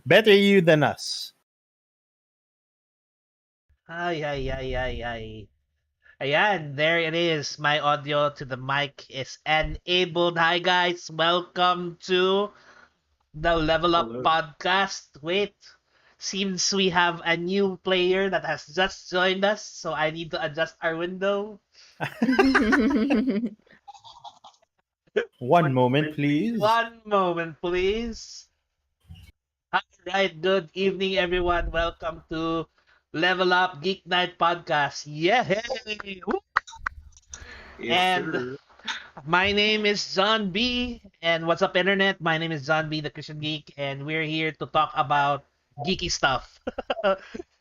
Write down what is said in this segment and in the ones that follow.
Better you than us. Ay, ay, ay, ay, ay. Ayan, there it is. My audio to the mic is enabled. Hi, guys. Welcome to the Level Up Hello. podcast. Wait, seems we have a new player that has just joined us, so I need to adjust our window. One moment, please. One moment, please. All right, good evening, everyone. Welcome to Level Up Geek Night podcast. Yay! Woo! Yes, And sir. my name is John B. And what's up, Internet? My name is John B, the Christian Geek, and we're here to talk about geeky stuff.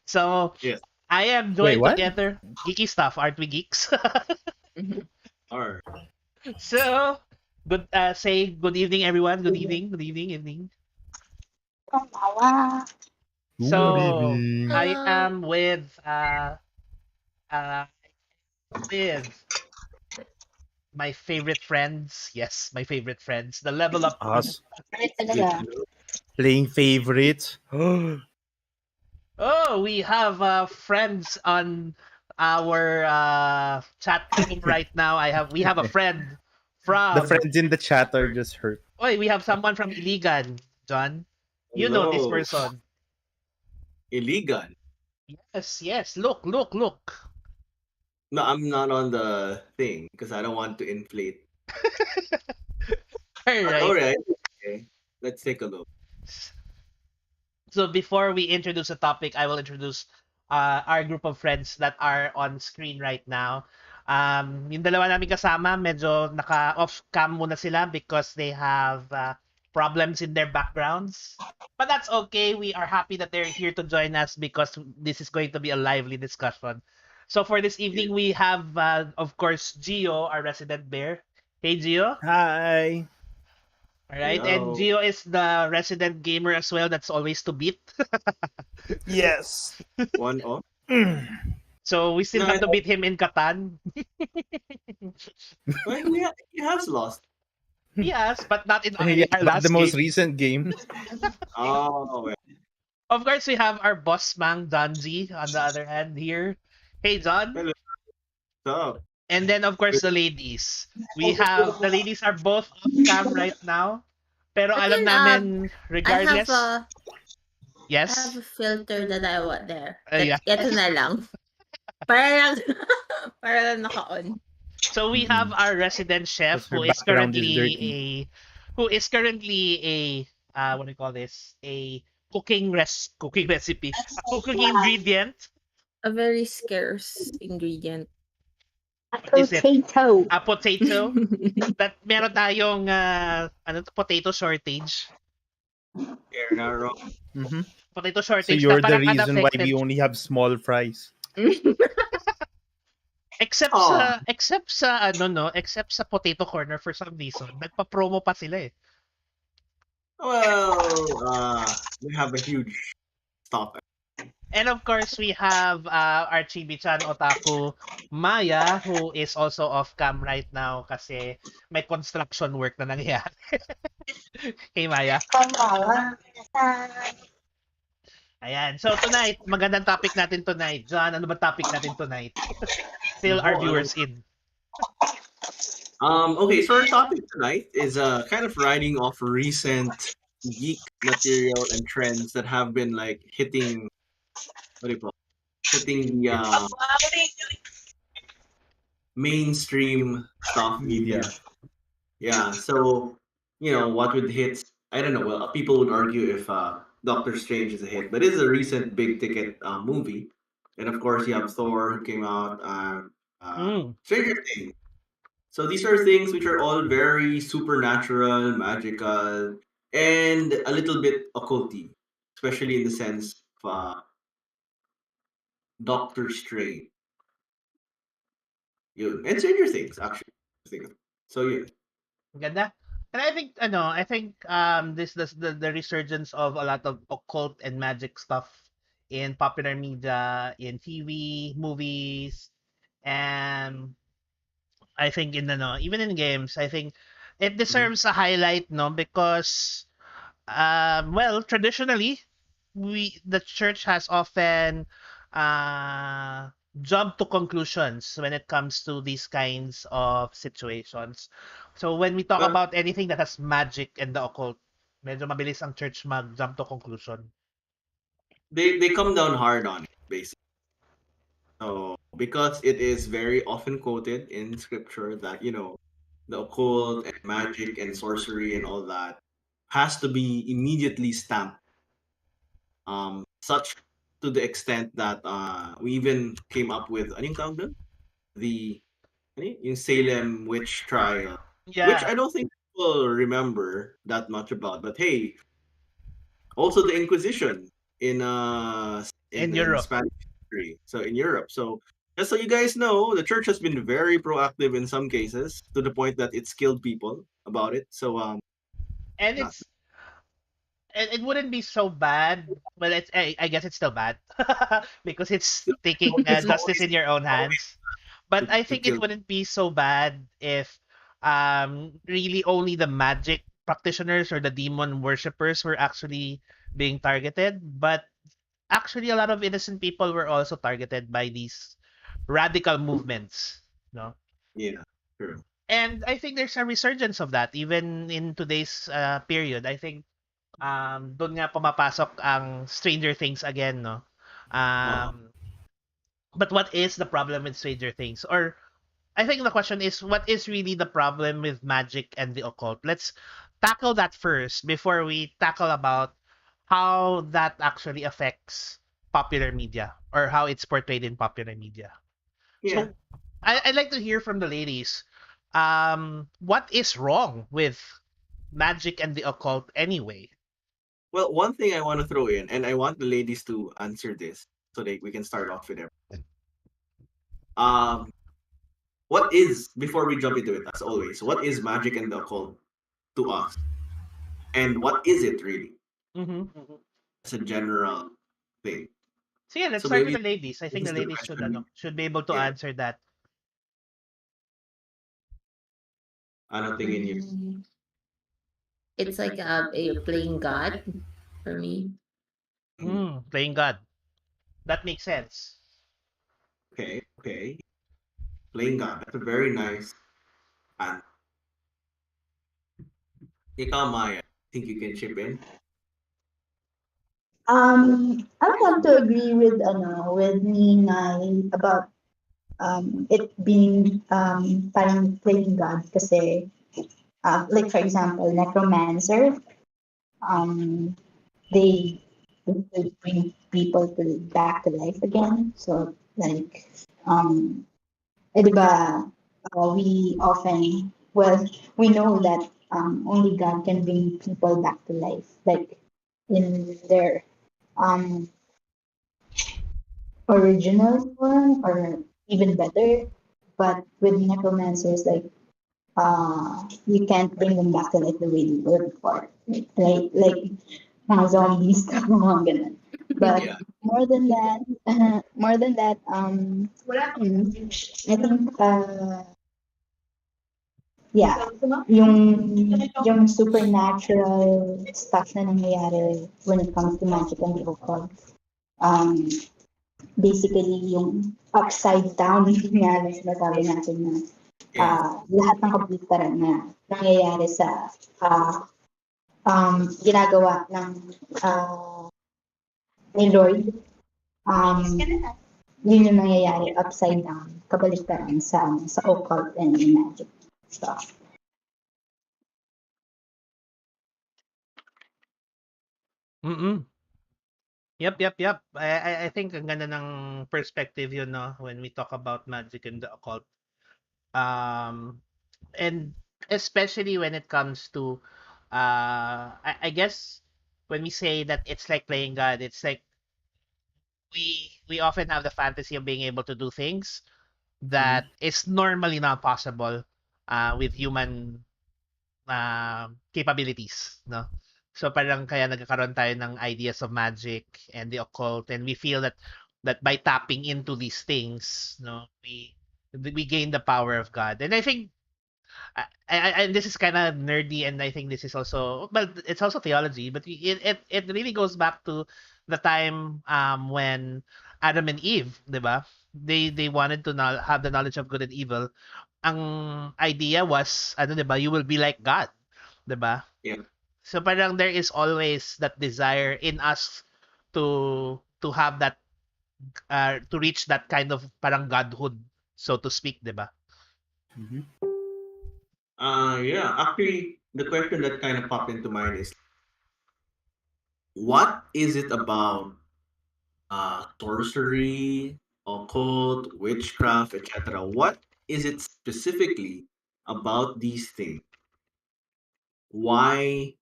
So, Yes. I am Wait, joined what? together. Geeky stuff, aren't we geeks? All right. So, say good evening, everyone. Good evening, good evening, evening. Good So, evening. I Hello. am with my favorite friends. Yes, my favorite friends. The Level Up. Us Good to know. playing favorites. Oh, we have friends on our chat room right now. We have a friend The from. friends in the chat are just hurt. Oh, we have someone from LUGN, John. You know this Hello. person. Illegal. Yes, yes. Look, look, look. No, I'm not on the thing because I don't want to inflate. All All right. right. Okay. Let's take a look. So before we introduce the topic, I will introduce our group of friends that are on screen right now. Yung dalawa namin kasama, medyo naka-off cam muna sila because they have problems in their backgrounds. But that's okay. We are happy that they're here to join us because this is going to be a lively discussion. So for this evening, we have, of course, Gio, our resident bear. Hey, Gio. Hi. All right, and Hello. Gio is the resident gamer as well. That's always to beat. Yes. One off. So we still No, have to beat him in Catan. Well, he has lost. Yes, but not in our, Yeah, our but last the most game. recent game. Oh, well. Of course, we have our boss mang Donji on the other hand here. Hey, John. Hello. So, And then, of course, the ladies. We have, the ladies are both off cam right now. Pero But alam yun, namin, I regardless. have Yes? a filter that I want there. Yeah. Ito na lang. Para lang, para lang naka-on. So we have our resident chef Because her background is dirty. who is currently a what do you call this? A cooking recipe, a cooking ingredient. A very scarce ingredient. What is it? A potato. That meron tayong potato shortage. you're not wrong. Mhm. Potato So shortage you're na the parang reason why unaffected. we only have small fries. Except Oh. except sa potato corner for some reason. Nagpa-promo pa sila eh. Well, we have a huge stop. And of course, we have our Chibi-chan otaku, Maya, who is also off-cam right now kasi may construction work na nangyayari. Hey, Maya. Ayan. So, tonight, magandang topic natin tonight. John, ano ba topic natin tonight? Fill our viewers in. Okay, so our topic tonight is kind of riding off recent geek material and trends that have been like hitting what do you call it? Hitting the mainstream stuff media. Yeah, so what would hit? I don't know. Well, people would argue if Doctor Strange is a hit, but it is a recent big ticket movie, and of course you have Thor who came out, Stranger Things. So these are things which are all very supernatural, magical, and a little bit occulty, especially in the sense of Doctor Strange. And Stranger Things, actually. So yeah. Ganda. And I think this the resurgence of a lot of occult and magic stuff in popular media, in TV, movies, and I think in even in games, I think It deserves a highlight, no, because well, traditionally, the church has often uh jumped to conclusions when it comes to these kinds of situations. So when we talk Well, about anything that has magic and the occult, medyo mabilis ang church mag-jump to conclusion. they come down hard on it, basically. So because it is very often quoted in scripture that the occult and magic and sorcery and all that has to be immediately stamped. Such to the extent that we even came up with anong tawag doon? The yung Salem witch trial, which Yeah, I don't think people remember that much about. But hey, also the Inquisition in in in Europe. Spanish history, so in Europe. So just so you guys know, the church has been very proactive in some cases to the point that it's killed people about it. So And yeah, it wouldn't be so bad. Well, I guess it's still bad because it's taking it's justice in your own always hands. But I to think it kill. wouldn't be so bad if really only the magic practitioners or the demon worshippers were actually being targeted. But actually, a lot of innocent people were also targeted by these radical movements. No. Yeah, true. And I think there's a resurgence of that even in today's period. I think doon nga pumapasok ang Stranger Things again, no? Uh, But what is the problem with Stranger Things? Or I think the question is, what is really the problem with magic and the occult? Let's tackle that first before we tackle about how that actually affects popular media or how it's portrayed in popular media. yeah. So I'd like to hear from the ladies. What is wrong with magic and the occult anyway? Well, one thing I want to throw in, and I want the ladies to answer this so that we can start off with everything. What is, before we jump into it, as always, what is magic and the occult to us? And what is it really? Mm-hmm. As a general thing. So yeah, let's So start with maybe the ladies. I this think is the the ladies question. should be able to Yeah, answer that. ano tingin niyo? Mm, It's like a playing God for me. Playing God. That makes sense. Okay, okay. Playing God. That's a very nice answer. Ikaw, Maya, think you can chip in? I would have to agree with with Ninay about it being parang playing God kasi like for example necromancer um they they bring people to back to life again, so like um di ba, we often, well, we know that only God can bring people back to life, like in their um original form or even better. But with necromancers, like you can't bring them back to like the way they were before, like mga zombies, mga ganun. But Yeah. more than that, I think yeah, yung supernatural stuff na nangyayari when it comes to magic and the occult. Um, Basically yung upside down nga na sinasabi natin na Yes. lahat ng kabaligtaran na nangyayari sa ginagawa ng ni Lord, yun yung nangyayari upside down, kabaligtaran sa occult and magic stuff. Mm-mm. Yep. I think ang ganda ng perspective yun, no, when we talk about magic and the occult. And especially when it comes to, I guess when we say that it's like playing God, it's like we often have the fantasy of being able to do things that is normally not possible with human capabilities, no? So parang kaya nagkakaroon tayo ng ideas of magic and the occult, and we feel that by tapping into these things, no, we gain the power of God. And I think And this is kind of nerdy, and I think this is also, well, it's also theology, but it really goes back to the time when Adam and Eve, 'di ba? They wanted to have the knowledge of good and evil. Ang idea was, ano, 'di ba, you will be like God, 'di ba? Yeah. So parang there is always that desire in us to have that to reach that kind of parang godhood, so to speak, 'di ba? Mhm. Yeah. Actually, the question that kind of popped into mind is, what is it about sorcery, occult, witchcraft, etc.? What is it specifically about these things? Why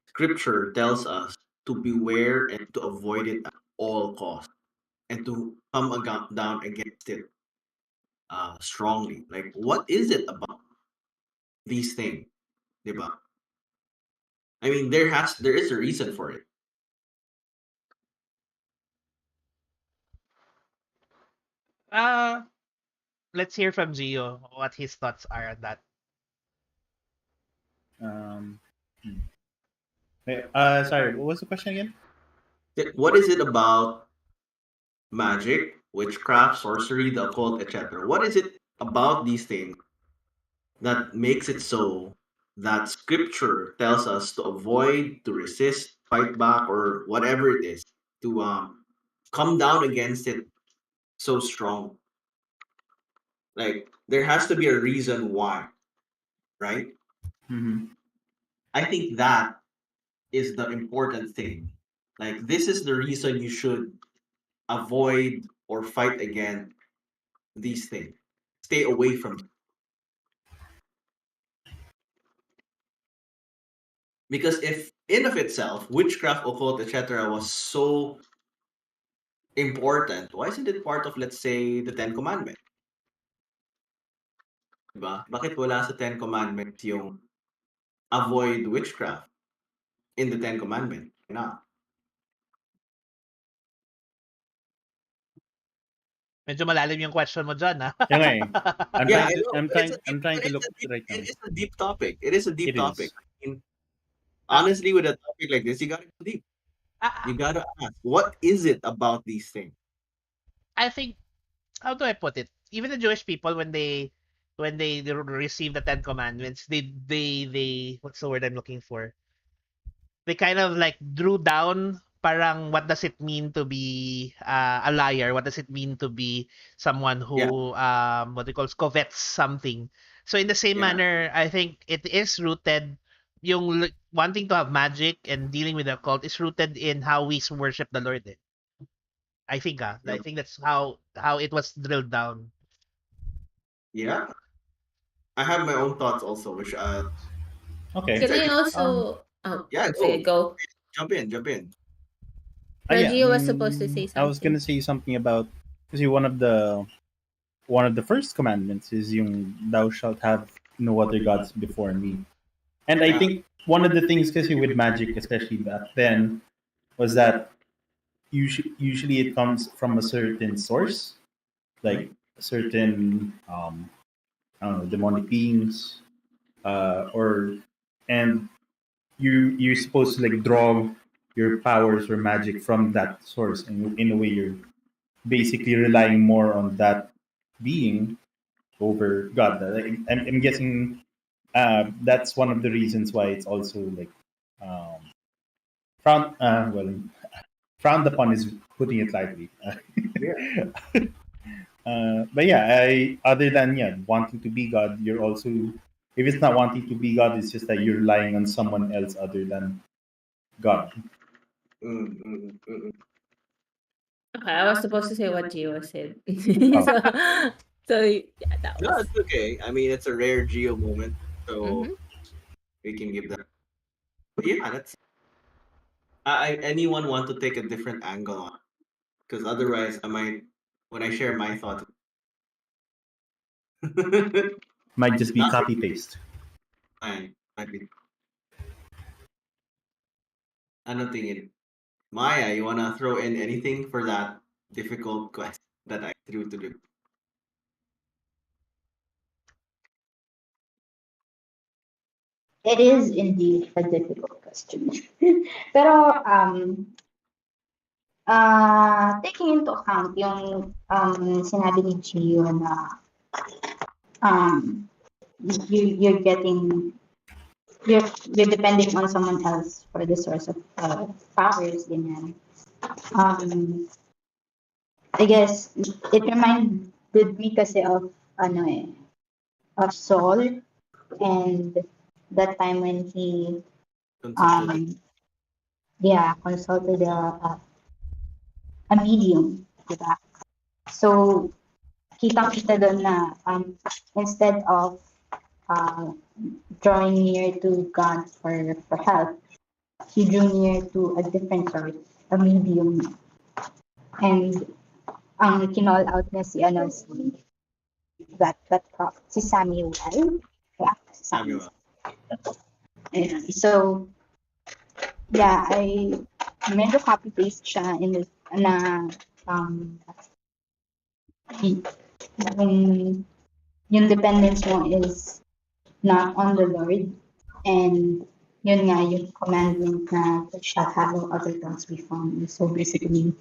Scripture tells us to beware and to avoid it at all costs, and to come down against it strongly? Like, what is it about these things, diba? I mean, there is a reason for it. Uh let's hear from Gio what his thoughts are on that. Um, hmm. Wait, sorry, what was the question again? What is it about magic, witchcraft, sorcery, the occult, etc.? What is it about these things that makes it so that Scripture tells us to avoid, to resist, fight back, or whatever it is, to come down against it so strong? Like, there has to be a reason why, right? Mm-hmm. I think that is the important thing. Like, this is the reason you should avoid or fight against these things. Stay away from them. Because if in of itself, witchcraft, occult, etc. was so important, why isn't it part of, let's say, the Ten Commandments? Diba? Bakit wala sa Ten Commandments yung avoid witchcraft in the Ten Commandments? Why not? Medyo malalim yung question mo dyan, ha? Yung nga eh. I'm Yeah, trying I to know. I'm But it's trying a I'm deep, trying but to it's look a deep, right now. it is a deep topic. It is a deep It topic. is. I mean, Ah, honestly, with a topic like this, you gotta go deep. ah, You gotta ask, what is it about these things? I think, how do I put it? Even the Jewish people, when they receive the Ten Commandments, they what's the word I'm looking for? They kind of like drew down parang what does it mean to be a liar? What does it mean to be someone Yeah, who what they call covets something? So in the same yeah, manner, I think it is rooted yung wanting to have magic and dealing with the occult is rooted in how we worship the Lord. Eh. I yeah, think that's how it was drilled down. yeah. I have my own thoughts also, which Okay. Can I Um also... Oh, yeah, sige, go. go. Jump in, jump in. yeah. Reggie was supposed to say I was gonna something. say something about, because one of the first commandments is yung thou shalt have no other gods before me. And I Yeah, think one of the things, kasi with magic, especially back then, was that usually it comes from a certain source, like a certain I don't know, demonic beings, or and you're supposed to like draw your powers or magic from that source, and in a way you're basically relying more on that being over God. I'm guessing that's one of the reasons why it's also like um, frowned upon is putting it lightly. yeah, But yeah, other than wanting to be God, you're also, if it's not wanting to be God, it's just that you're relying on someone else other than God. mm, mm, mm. Okay, I was supposed to say what Gio said. Oh. So yeah, that No, was... it's okay. I mean, it's a rare Geo moment, so Mhm. we can give that. But yeah, that's. Anyone want to take a different angle on? Because otherwise, I might, when I share my thoughts. Might just be Not copy paste. might be. Ano tingin? Maya, you wanna throw in anything for that difficult question that I threw to you? it is indeed a difficult question. Pero taking into account yung sinabi ni Gio na um, you're getting you're depending on someone else for the source of powers, ganyan. I guess it reminded me kasi of of Saul and that time when he consulted a medium, diba? So kitang-kita doon na instead of drawing near to God for help, he drew near to a different source, a medium. And ang kinall out niya si that prop, si Samuel. Yeah, Samuel. So, yeah, I medyo copy-paste siya in the, na yung dependence mo is not on the Lord, and yun nga yung commandment na shall have no other gods before me. So basically,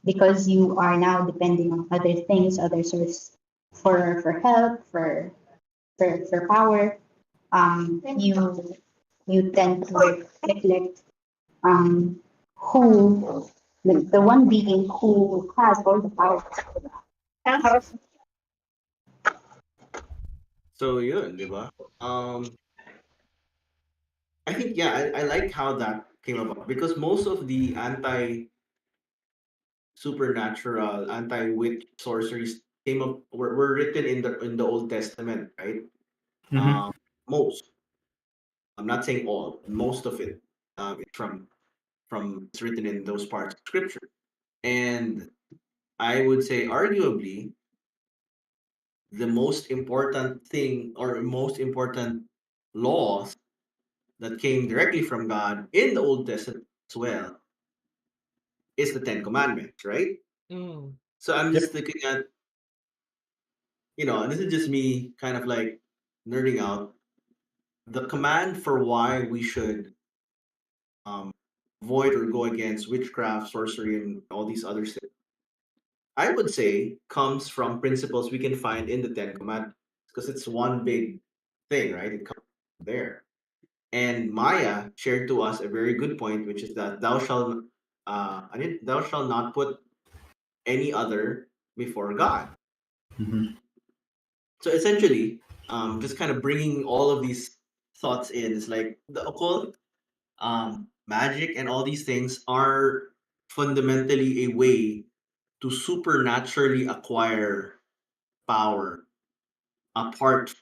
because you are now depending on other things, other sources for help, for power, you tend to neglect who the one being who has all the power. So yun, di ba? I think I like how that came about because most of the anti-supernatural, anti-witch sorceries were written in the Old Testament, right? Most. I'm not saying all, most of it from it's written in those parts of scripture. And I would say arguably the most important thing or most important laws that came directly from God in the Old Testament as well is the Ten Commandments, right? Mm. So I'm just looking at, and this is just me kind of like nerding out. The command for why we should avoid or go against witchcraft, sorcery, and all these other things, I would say comes from principles we can find in the Ten Commandments because it's one big thing, right? It comes from there. And Maya shared to us a very good point, which is that thou shalt not put any other before God. So essentially, just kind of bringing all of these thoughts in is like the occult, magic, and all these things are fundamentally a way to supernaturally acquire power apart,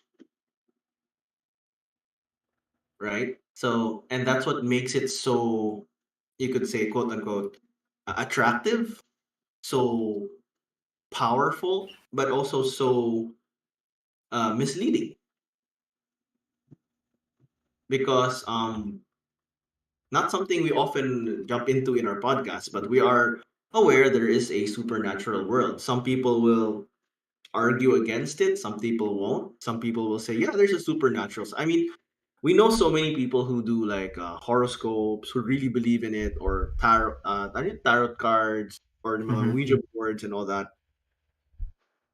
right? So, and that's what makes it so, you could say, quote unquote, attractive, so powerful, but also so misleading. Because not something we often jump into in our podcast, but we are aware there is a supernatural world. Some people will argue against it, some people won't. Some people will say, yeah, there's a supernatural. I mean, we know so many people who do like horoscopes, who really believe in it, or tarot cards, or Ouija boards and all that.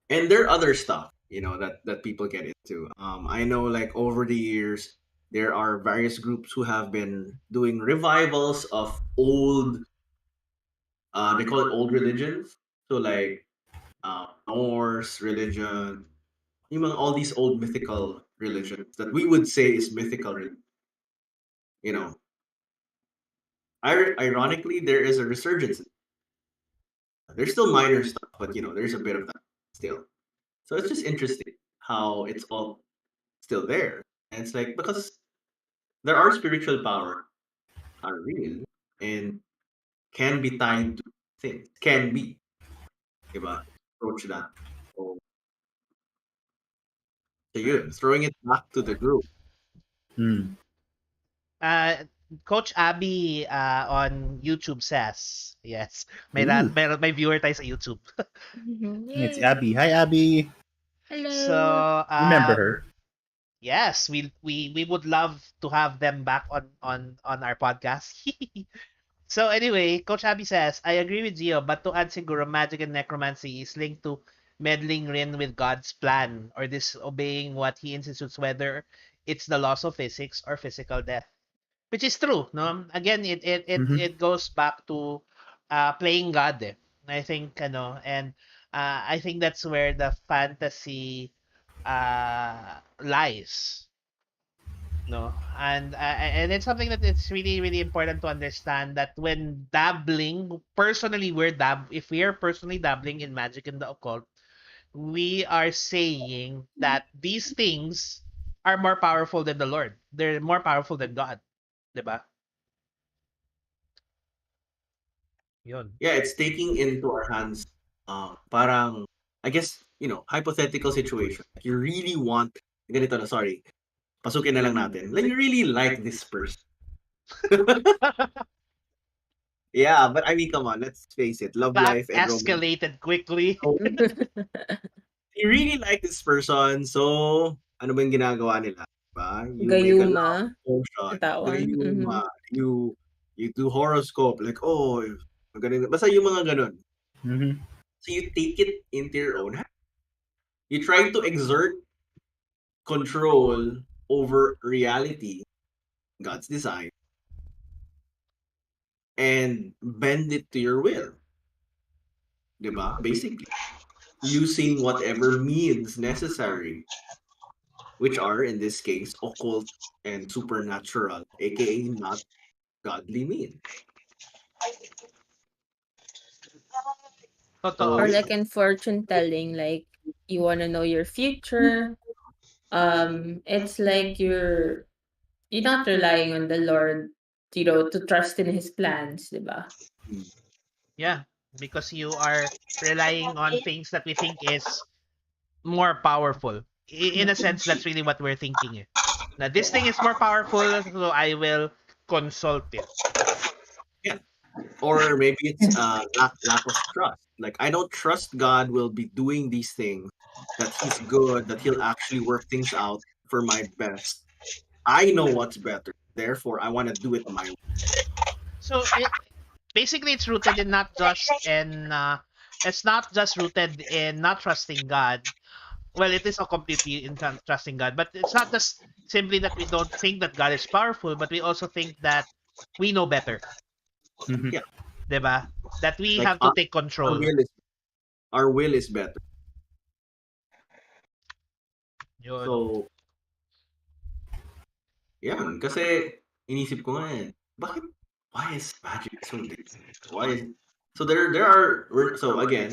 And there are other stuff, that people get into. I know, like over the years, there are various groups who have been doing revivals of old. They call it old religions. So like Norse religion, all these old mythical religions that we would say is mythical. You know, ironically, there is a resurgence. There's still minor stuff, but there's a bit of that still. So it's just interesting how it's all still there. And it's like because there are spiritual power are real and can be tied to things. Can be. Diba? Approach that. So yun, throwing it back to the group. Coach Abby on YouTube says, yes, may viewer tayo sa YouTube. It's Abby. Hi, Abby. Hello. So, Remember her? Yes, we would love to have them back on our podcast. So anyway, Coach Abby says, I agree with Gio, but to add siguro, magic and necromancy is linked to meddling in with God's plan or disobeying what He institutes, whether it's the laws of physics or physical death. Which is true, no? Again, Mm-hmm. it goes back to playing God. Eh. I think and I think that's where the fantasy lies, no? And it's something that it's really really important to understand that when dabbling, personally if we are personally dabbling in magic and the occult, we are saying that these things are more powerful than the Lord. They're more powerful than God, 'di ba? Yun. Yeah, it's taking into our hands, parang, I guess, hypothetical situation. Like you really want, ganito na, sorry, pasukin na lang natin. Like you really like this person. Yeah, but I mean, come on, let's face it, love That life and romance. escalated quickly. So, you really like this person, so ano ba yung ginagawa nila? Diba? You make a love Gayuma. potion, Katawan. gayuma, you do horoscope, like, oh, magaling. Basta yung mga ganun. Mm-hmm. So you take it into your own hands. You try to exert control over reality, God's design, and bend it to your will. Diba? Basically, using whatever means necessary, which are, in this case, occult and supernatural, aka not godly means. Totoo. So, Or like in fortune telling, like you want to know your future. It's like you're not relying on the Lord, to trust in His plans, diba? Yeah, because you are relying on things that we think is more powerful. In a sense, that's really what we're thinking. Eh. Now, this thing is more powerful, so I will consult it. yeah. Or maybe it's lack of trust. Like, I don't trust God will be doing these things, that He's good, that He'll actually work things out for my best. I know what's better. Therefore, I want to do it my way. So basically, it's rooted in not just in it's not just rooted in not trusting God. Well, it is a completely in trusting God, but it's not just simply that we don't think that God is powerful, but we also think that we know better, Mm-hmm. Yeah. 'di ba? That we Like, have to take our control. will is our will is better. Yun. So, yan. Kasi, inisip ko nga why is magic so different? Why is, so so again,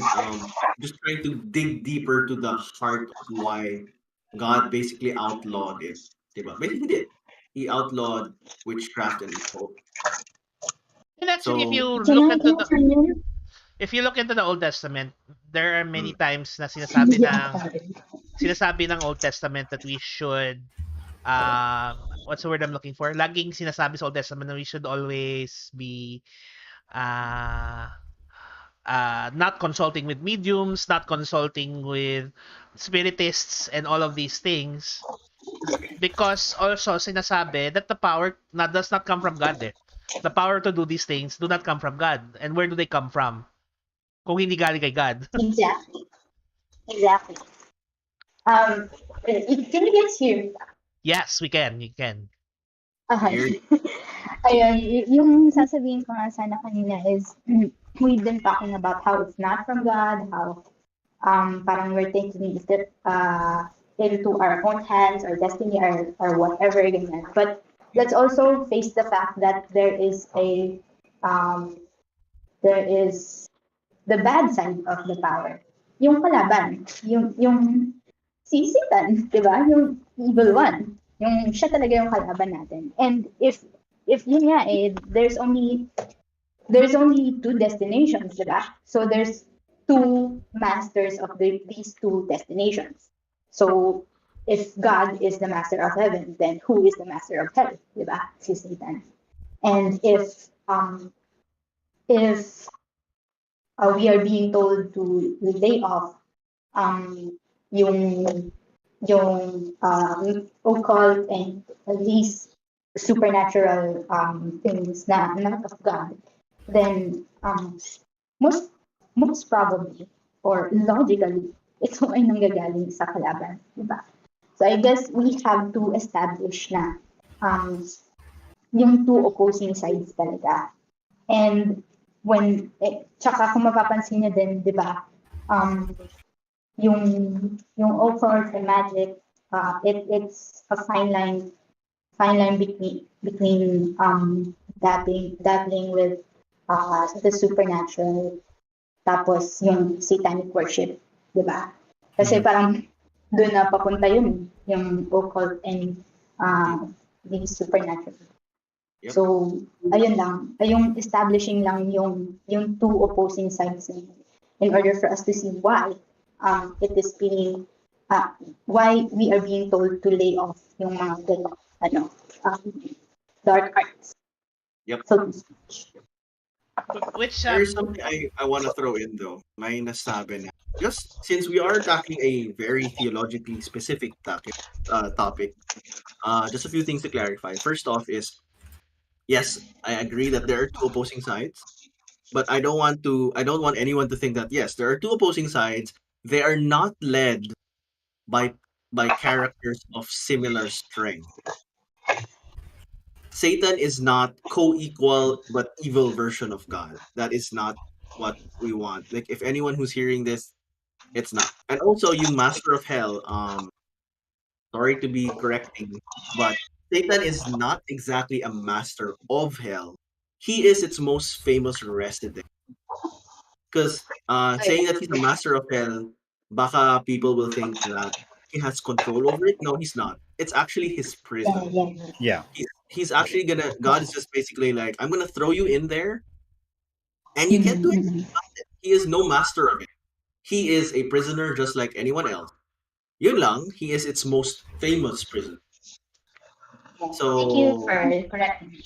just trying to dig deeper to the heart of why God basically outlawed it. Diba? Basically, he did. He outlawed witchcraft and occult. And actually, if you So, Can look I into the intervene? if you look into the Old Testament, there are many mm, times na Yeah, sorry. sinasabi ng Old Testament that we should what's the word I'm looking for? Laging sinasabi sa Old Testament na we should always be uh not consulting with mediums, not consulting with spiritists and all of these things because also sinasabi that the power does not come from God. Eh. The power to do these things do not come from God. And where do they come from? Kung hindi galing kay God. Exactly. Exactly. Can you guys hear? Yes, we can. You can. weird. Ayun, yung sasabihin ko nga sana kanina is, we've been talking about how it's not from God, how parang we're taking it into our own hands or destiny or whatever ganyan. But let's also face the fact that there is the bad side of the power. Yung kalaban, yung si Satan, di ba? Yung evil one. Yung siya talaga yung kalaban natin. And if yun nga there's only two destinations, di ba? So there's two masters of these two destinations. So if God is the master of heaven, then who is the master of hell, di ba? Si Satan. And if we are being told to lay off um, yung yung occult and these supernatural things na not of God, then most most probably or logically, ito ay nanggagaling sa kalaban, di ba? So I guess we have to establish na yung two opposing sides talaga. And tsaka kung mapapansin niyo din, di ba, yung occult and magic, it's a fine line between dabbling with the supernatural tapos yung satanic worship, di ba? Kasi parang doon na papunta yun, yung occult and the supernatural. Yep. So, ayun lang, yung establishing lang yung two opposing sides in order for us to see why it is being why we are being told to lay off yung mga dark arts. Yep. So, Which There's something I want to throw in though. May nasabi na. Just since we are tackling a very theologically specific topic, just a few things to clarify. First off is, yes, I agree that there are two opposing sides, but I don't want anyone to think that yes, there are two opposing sides. They are not led by characters of similar strength. Satan is not co-equal but evil version of God. That is not what we want. Like if anyone who's hearing this, it's not. And also you master of hell, sorry to be correcting, but Satan is not exactly a master of hell. He is its most famous resident. Because saying that he's a master of hell, baka people will think that he has control over it. No, he's not. It's actually his prison. Yeah. He's actually God is just basically like, I'm gonna throw you in there and you can't do anything about it. He is no master of it. He is a prisoner just like anyone else. Yun lang, he is its most famous prison. So thank you for correcting me.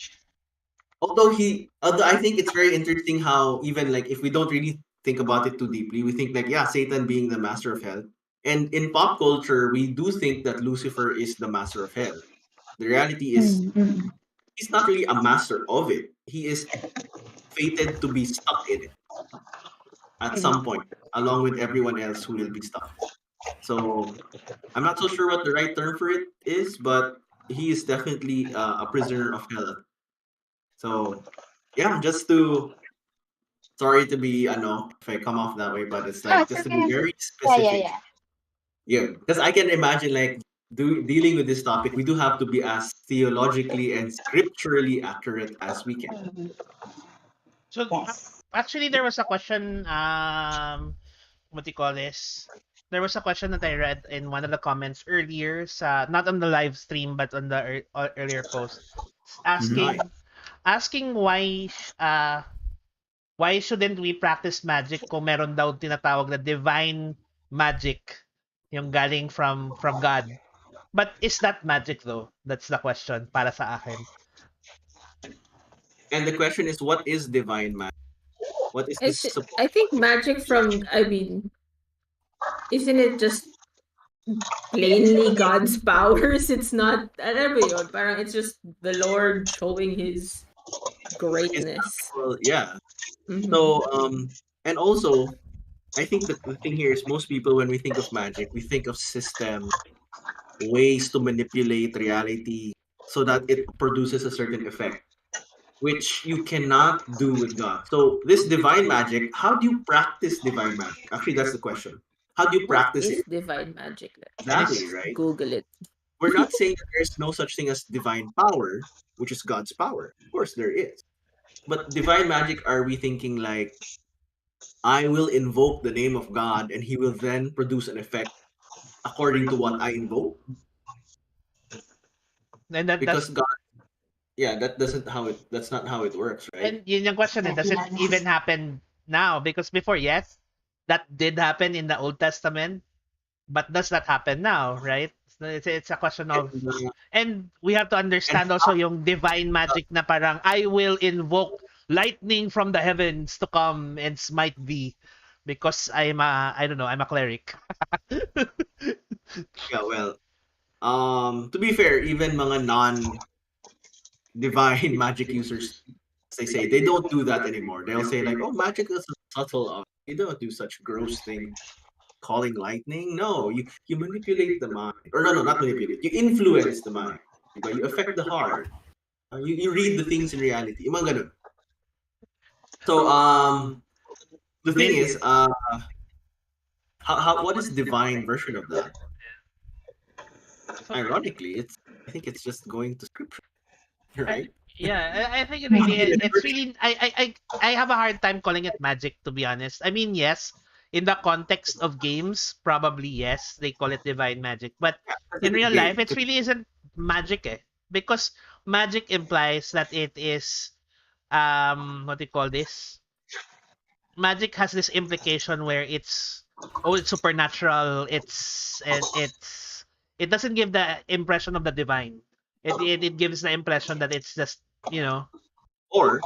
although I think it's very interesting how even like if we don't really think about it too deeply, we think like, yeah, Satan being the master of hell. And in pop culture, we do think that Lucifer is the master of hell. The reality is he's not really a master of it. He is fated to be stuck in it at some point, along with everyone else who will be stuck. So I'm not so sure what the right term for it is, but he is definitely a prisoner of hell. So yeah, just to sorry to be if I come off that way, but it's like just to be very specific. Yeah, because I can imagine like dealing with this topic, we do have to be as theologically and scripturally accurate as we can. So Yes. actually, there was a question. What do you call this? There was a question that I read in one of the comments earlier, not on the live stream but on the earlier post, asking why shouldn't we practice magic kung meron daw tinatawag na divine magic, yung galing from God. But is that magic though? That's the question para sa akin. And the question is, what is divine magic? What is this? I think magic isn't it just plainly God's powers? It's not, alam mo yun, parang it's just the Lord showing his greatness. Well, yeah. So, and also, I think the thing here is most people, when we think of magic, we think of systems, ways to manipulate reality so that it produces a certain effect, which you cannot do with God. So this divine magic, how do you practice divine magic? Actually, that's the question. How do you practice Is it? divine magic? Exactly, right? Google it. We're not saying that there's no such thing as divine power, which is God's power. Of course, there is. But divine magic, are we thinking like, I will invoke the name of God and he will then produce an effect according to what I invoke? And Because God, that's not how it works, right? And yun yung question, does it even happen now? Because before, yes, that did happen in the Old Testament, but does that happen now, right? It's a question of, and we have to understand also yung divine magic na parang I will invoke lightning from the heavens to come and smite thee because I'm a cleric. Yeah, well, to be fair, even mga non-divine magic users, as they say, they don't do that anymore. They'll say like, "Oh, magic is a subtle art. You don't do such gross thing, calling lightning. No, you manipulate the mind, or no, not manipulate. You influence the mind. But you affect the heart. You read the things in reality. Yung mga ganun. So the thing is, how what is divine version of that? Ironically, I think it's just going to scripture, right? Yeah, I think it really it's really I have a hard time calling it magic, to be honest. I mean, yes, in the context of games, probably yes, they call it divine magic. But in real life, it really isn't magic, because magic implies that it is what do you call this? Magic has this implication where it's supernatural, it doesn't give the impression of the divine. It gives the impression that it's just, you know, Or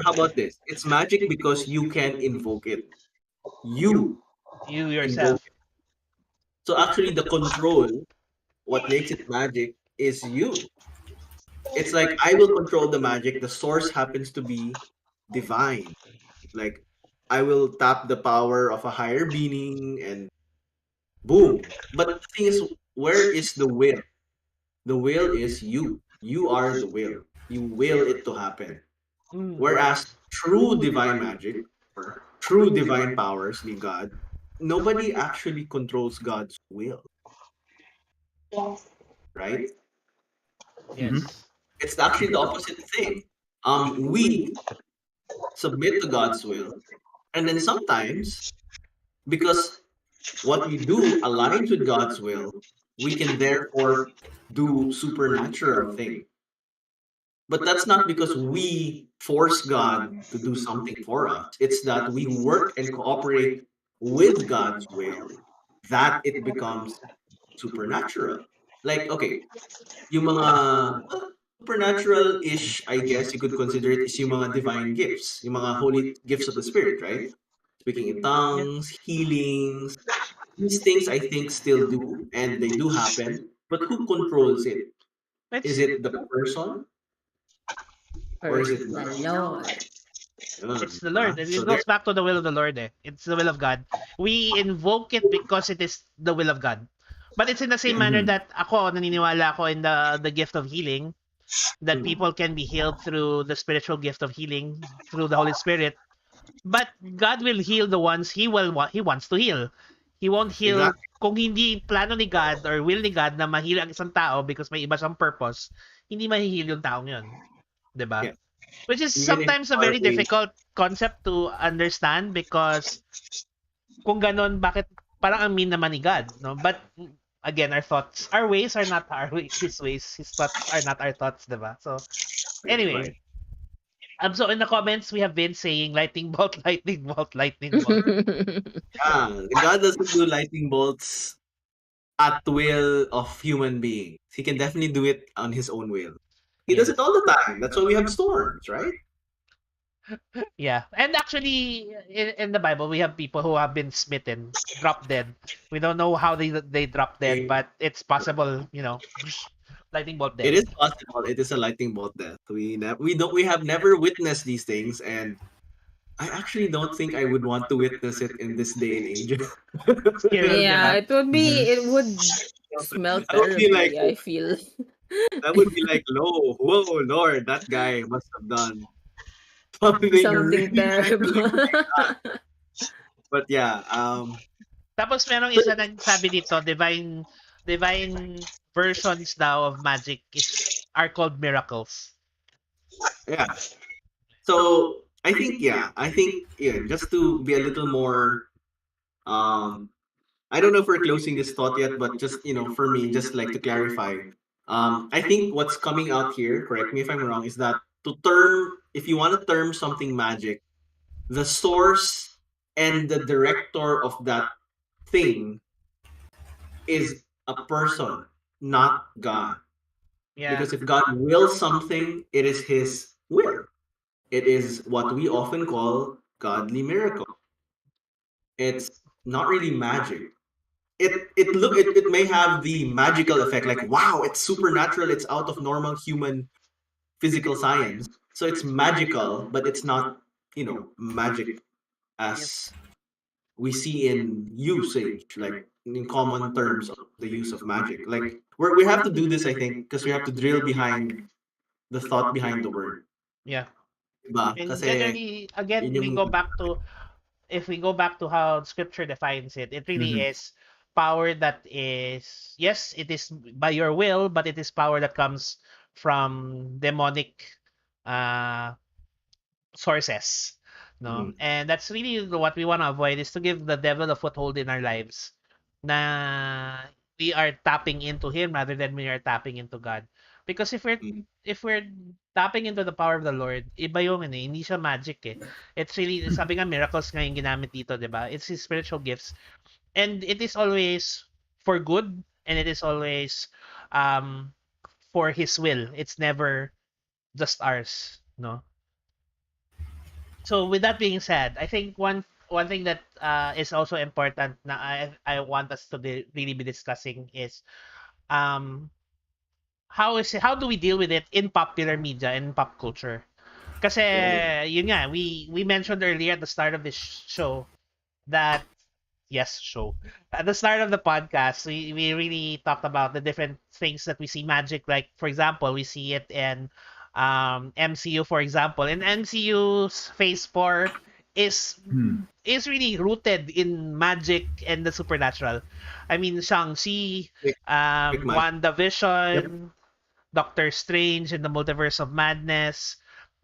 how about this? It's magic because you can invoke it. You you invoke yourself. it. So actually, the control, what makes it magic, is you. It's like I will control the magic. The source happens to be divine. Like I will tap the power of a higher being and boom. But the thing is, where is the will? The will is you. You are the will. You will it to happen. Whereas true divine magic or true divine powers, ni God, nobody actually controls God's will, Yes. right? Mhm. Yes. It's actually the opposite thing. We submit to God's will, and then sometimes because what we do aligns with God's will, we can therefore do supernatural things. But that's not because we force God to do something for us. It's that we work and cooperate with God's will that it becomes supernatural. Like, okay, yung mga supernatural-ish, I guess you could consider it, is yung mga divine gifts, yung mga holy gifts of the Spirit, right? Speaking in Yeah. tongues, healings, these things I think still do, and they do happen. But who controls it? Is It's it the person or Or is it the God? Lord. it's the Diba? Lord. And So it there, goes back to the will of the Lord. It's the will of God. We invoke it because it is the will of God. But it's in the same yeah. manner Mhm. that ako, naniniwala ako in the gift of healing, that Mm. people can be healed through the spiritual gift of healing, through the Holy Spirit. But God will heal the ones he wants to heal. He won't heal Exactly. kung hindi plano ni God or will ni God na mahil ang isang tao because may iba siyang purpose, hindi mahihil yung taong yun. 'Di ba? Yeah. Which is Even if sometimes a you are very a difficult concept to understand because kung ganun, bakit parang ang mean naman ni God, no? But again, our ways are not his ways, his thoughts are not our thoughts, 'di ba? So anyway, right. so in the comments we have been saying lightning bolt, lightning bolt, lightning bolt. Yeah, God doesn't do lightning bolts at will of human beings. He can definitely do it on his own will. He does Yes. it all the time. That's why we have storms, right? Yeah. And actually in the Bible we have people who have been smitten, drop dead. We don't know how they drop dead, It but it's possible, lightning bolt dead. is possible. It is a lightning bolt death. We have never witnessed these things, and I actually don't think I would want to witness it in this day and age. Scary, Yeah, 'di it would smell That would be like terribly, I feel. whoa, Lord, that guy must have done something Something really terrible. but yeah, Tapos merong isa nagsabi dito, divine versions daw of magic are called miracles. yeah. So I think yeah, just to be a little more um I don't know if we're closing this thought yet, but just for me, just like to clarify, I think what's coming out here, correct me if I'm wrong, is that if you want to term something magic, the source and the director of that thing is a person, not God. Yeah. Because if God wills something, it is His will. It is what we often call godly miracle. It's not really magic. it may have the magical effect, like wow, it's supernatural, it's out of normal human physical science. So it's magical, but it's not, magic as we see in usage, like in common terms of the use of magic. Like we have to do this, I think, because we have to drill behind the thought behind the word. Yeah. Diba? And Kasi generally, yun again, we yung go back to if we go back to how scripture defines it, it really Mhm. is power that is, yes, it is by your will, but it is power that comes from demonic uh sources. No? Mhm. And that's really what we want to avoid, is to give the devil a foothold in our lives na we are tapping into him rather than we are tapping into God. Because Mm. if we're tapping into the power of the Lord, iba yung hindi siya magic eh. It's really, sabi nga, miracles nga yung ginamit dito, di ba? It's his spiritual gifts. And it is always for good, and it is always um for his will. It's never just ours, no? So with that being said, I think one thing that is also important na I want us to really be discussing is um how do we deal with it in popular media and pop culture? Kasi yun nga, we mentioned earlier at the start of this show that yes, show. At the start of the podcast, we really talked about the different things that we see magic. Like, for example, we see it in MCU, for example. In MCU's Phase 4 is Hmm. is really rooted in magic and the supernatural. I mean, Shang-Chi, Quick, quick magic. WandaVision, Doctor Strange in the Multiverse of Madness,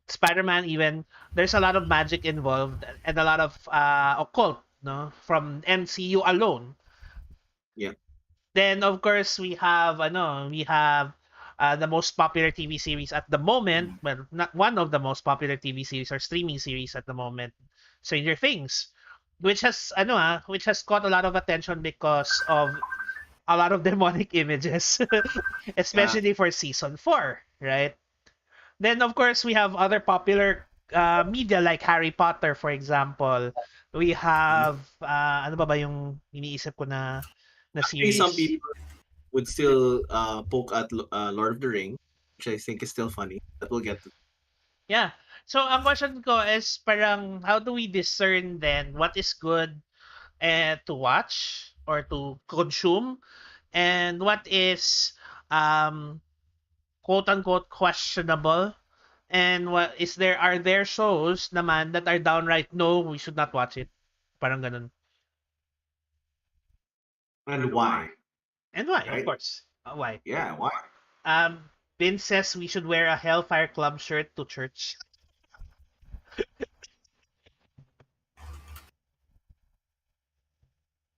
Spider-Man even, there's a lot of magic involved and a lot of occult, no, from MCU alone. Yeah. Then of course we have the most popular TV series at the moment, well, not one of the most popular TV series or streaming series at the moment, Stranger Things, which has caught a lot of attention because of a lot of demonic images, Yeah. especially for season 4, right? Then of course we have other popular media like Harry Potter, for example. We have ano ba yung iniisip ko na Actually, some series? people would still poke at Lord of the Rings, which I think is still funny. But we'll get to. Yeah. So ang question ko is parang how do we discern then what is good to watch or to consume, and what is um quote unquote questionable, and what is there are there shows naman that are downright no, we should not watch it. Parang ganun. And why? And why, of Right? course. Why? Yeah, why? Vince says we should wear a Hellfire Club shirt to church.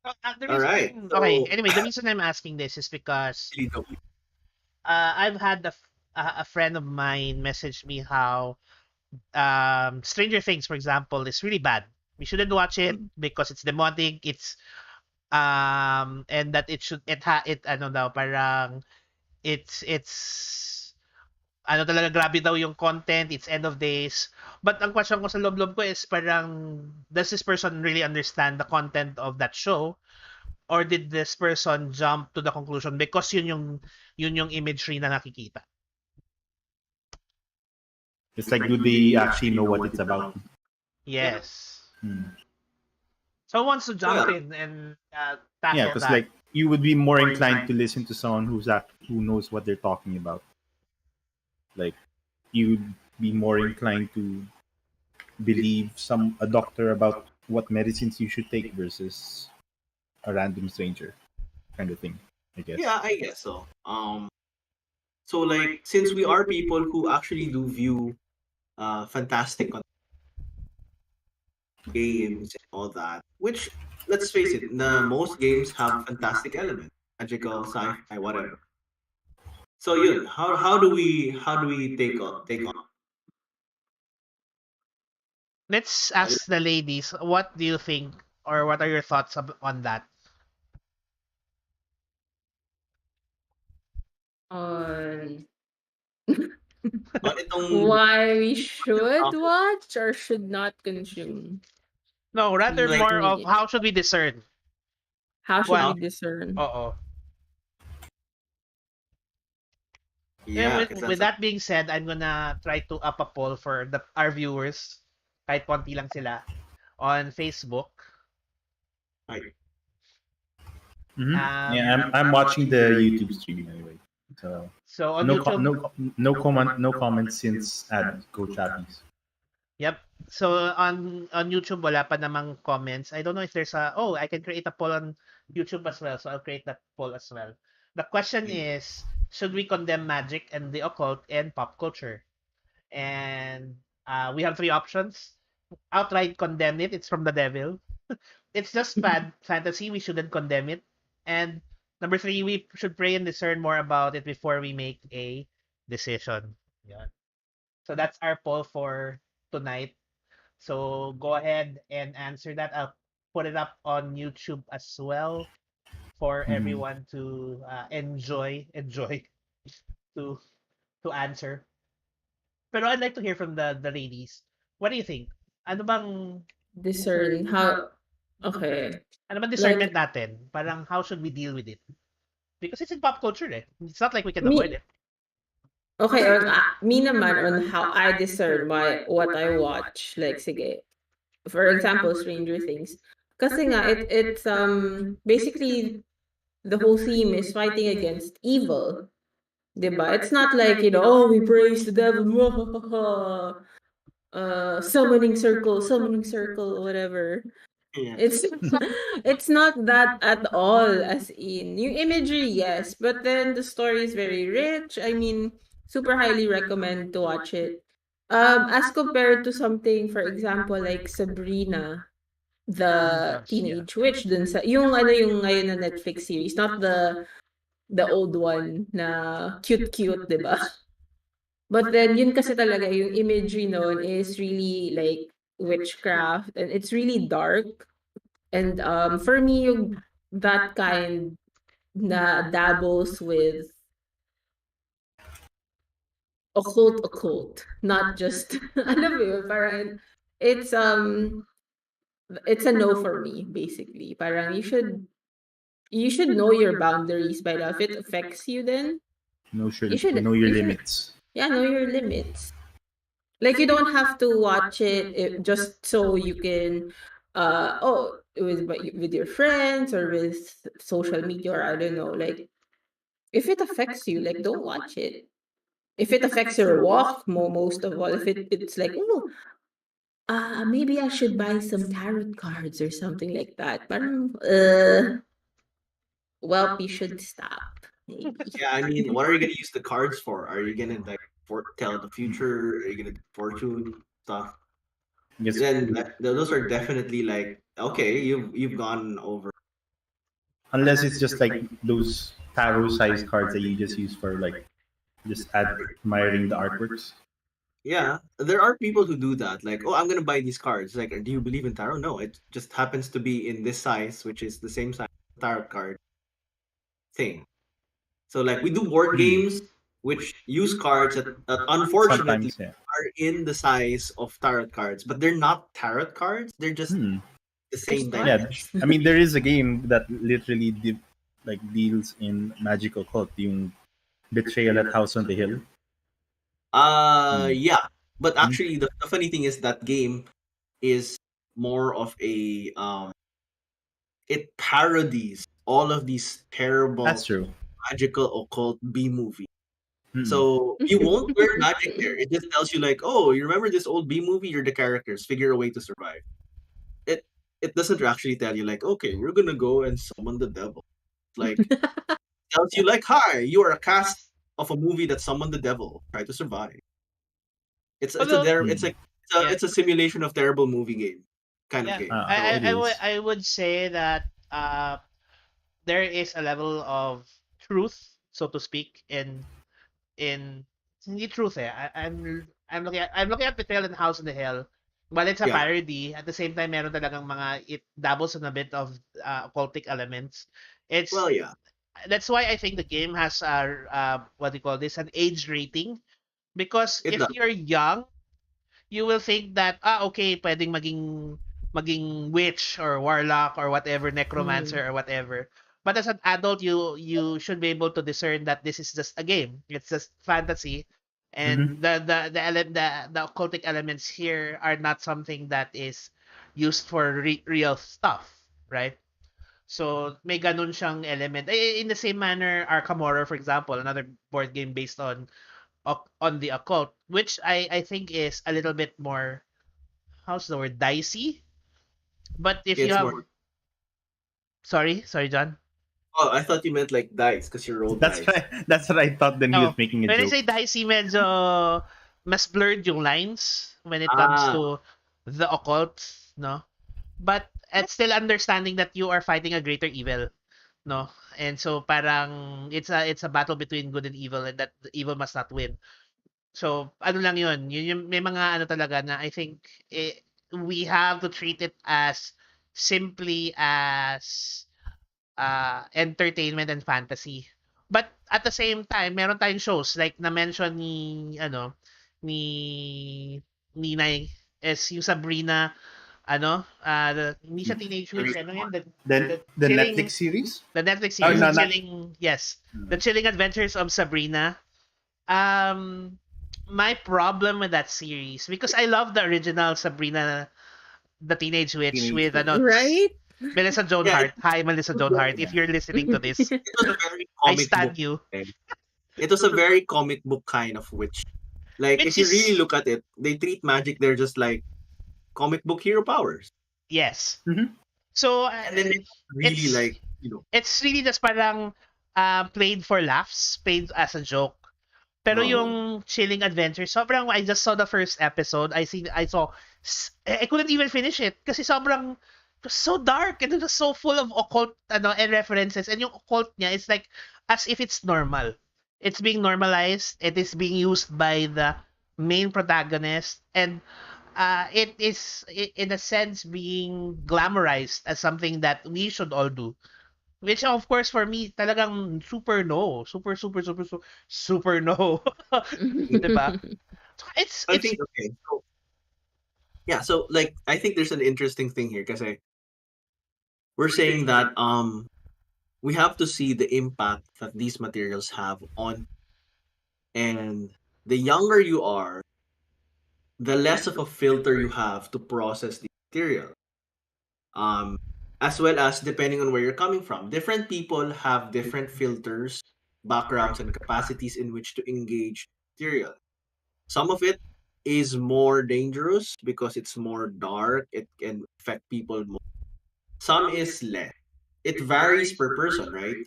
The All right. reason, okay, So, anyway, the reason I'm asking this is because really don't- I've had a friend of mine message me how Stranger Things, for example, is really bad. We shouldn't watch it because it's demonic. It's and that it should it ano daw parang it's ano talaga, grabe daw yung content, it's end of days. But ang question ko sa loob-loob ko is parang, does this person really understand the content of that show? Or did this person jump to the conclusion because yun yung imagery na nakikita? It's like, do they actually know what it's about? Yes. Hmm. So who wants to jump Well, in and Yeah, tackle because that? like you would be more inclined to listen to someone who knows what they're talking about. Like you'd be more inclined to believe a doctor about what medicines you should take versus a random stranger kind of thing, I guess. yeah, I guess so. So like since we are people who actually do view fantastic games and all that, which let's face it, the most games have fantastic elements, magical, sci-fi, whatever. So yun, how do we take on? Let's ask the ladies, what do you think or what are your thoughts on that? On On itong why we should watch or should not consume No, rather like more of media. how should we discern? How should we Well, discern? oo. Yeah, because With that's that being said, I'm gonna try to up a poll for our viewers, kahit konti lang sila, on Facebook. right. Yeah, I'm watching the YouTube stream anyway. So on YouTube, no comments since ad go chatties. yep. So on YouTube wala pa namang comments. I don't know if there's I can create a poll on YouTube as well. So I'll create that poll as well. The question is, should we condemn magic and the occult and pop culture? And we have three options. Outright condemn it. It's from the devil. It's just bad fantasy. We shouldn't condemn it. And number three, we should pray and discern more about it before we make a decision. Yeah. So that's our poll for tonight. So go ahead and answer that. I'll put it up on YouTube as well for everyone to enjoy to answer. Pero I'd like to hear from the ladies. What do you think? Ano bang Discern how. Okay. ano bang Like discernment natin? Parang how should we deal with it? Because it's in pop culture eh. It's not like we can avoid me. it. Okay, me naman on how I discern what I watch. Like, sige. For example, Stranger Things. Kasi nga, it's basically the whole theme is fighting against evil. Diba? It's not like, oh, we praise the devil. Summoning circle, whatever. Yeah. It's not that at all, as in yung imagery, yes, but then the story is very rich. I mean, super highly recommend to watch it. As compared to something, for example, like Sabrina, the Yes, yeah. Teenage Witch, dun sa yung ngayon na Netflix series, not the old one na cute, diba? But then yun kasi talaga yung imagery noon is really like witchcraft, and it's really dark. And for me, yung that kind na dabbles with occult, not just alam mo yun, parang it's a no for me, basically. Parang you should know your boundaries by now. If it affects you, then Know you should know your limits. yeah, know your limits. Like, you don't have to watch it just so you can with your friends or with social media, or I don't know, like, if it affects you, like, don't watch it. If it affects your walk, most of all, if it's like, oh, maybe I should buy some tarot cards or something like that. But well, you should stop. Maybe. Yeah, I mean, what are you gonna use the cards for? Are you gonna like tell the future? Are you gonna do fortune stuff? Yes. Then those are definitely like, okay, you've gone over. Unless it's just like those tarot size cards that you just use for like just admiring the artworks. Yeah, there are people who do that. Like, oh, I'm gonna buy these cards. Like, do you believe in tarot? No, it just happens to be in this size, which is the same size as the tarot card thing. So, like, we do board games which use cards that unfortunately Sometimes, yeah. are in the size of tarot cards, but they're not tarot cards. They're just the same Just Yeah, dimension. I mean there is a game that literally deals in magical cult, yung Betrayal at House on the Hill. Yeah, but actually, the funny thing is that game is more of a it parodies all of these terrible That's true. magical occult B movie. So you won't learn magic there. It just tells you like, oh, you remember this old B movie? You're the characters. Figure a way to survive. It doesn't actually tell you like, okay, you're gonna go and summon the devil. Like, tells you like, hi, you are a cast of a movie that summoned the devil. Try to survive. It's a simulation of terrible movie game kind of game. I would say that there is a level of truth, so to speak, in hindi truth eh. I'm looking at Betrayal and House in the Hill. While it's a parody, at the same time meron talagang it dabbles in a bit of occultic elements. That's why I think the game has what do you call this, an age rating, because if you're young, you will think that okay, pwedeng maging maging witch or warlock or whatever, necromancer or whatever. But as an adult, you should be able to discern that this is just a game. It's just fantasy, Mm-hmm. and the occultic elements here are not something that is used for real stuff, right? So may ganun siyang element. In the same manner, Arkham Horror, for example, another board game based on the occult, which I think is a little bit more, how's the word, dicey. But if you It's have, more. sorry, John. Oh, I thought you meant like dice because you roll That's dice. right. That's what I thought. Then he No, was making a when I joke. say dicey, medyo mas blurred yung lines when it comes Ah, to the occult, no? But it's still understanding that you are fighting a greater evil, no? And so parang it's a battle between good and evil, and that the evil must not win. So ano lang yun, yung may mga ano talaga na I think we have to treat it as simply as entertainment and fantasy. But at the same time, meron tayong shows like na-mention ni Ninay is yung Sabrina, hindi siya teenage witch, ano yun, Then the the chilling, Netflix series. the Netflix Oh series, no, the not. chilling, yes, the chilling adventures of Sabrina. Um, my problem with that series, because I love the original Sabrina, the Teenage Witch Teenage with Witch. Right? Melissa Joan yeah, Hart. Hi, Melissa Joan Hart. If Yeah. you're listening to this, it was very I comic book. stand you. It was a very comic book kind of witch. Like Which if you really is, look at it, they treat magic. They're just like comic book hero powers, yes. Mm-hmm. So and then they really it's like it's really just parang played for laughs, played as a joke. Pero no. yung Chilling Adventure, sobrang, I just saw the first episode. I saw, I couldn't even finish it kasi sobrang, it was so dark and it was so full of occult and references, and yung occult niya is like as if it's normal. It's being normalized. It is being used by the main protagonist, and it is in a sense being glamorized as something that we should all do. Which of course for me talagang super no. Super no. 'Di ba? I It's think okay. So yeah, so like I think there's an interesting thing here because we're saying that we have to see the impact that these materials have on, and the younger you are, the less of a filter you have to process the material. Um, as well as depending on where you're coming from. Different people have different filters, backgrounds, and capacities in which to engage material. Some of it is more dangerous because it's more dark. It can affect people more. Some is less. It varies per person, right?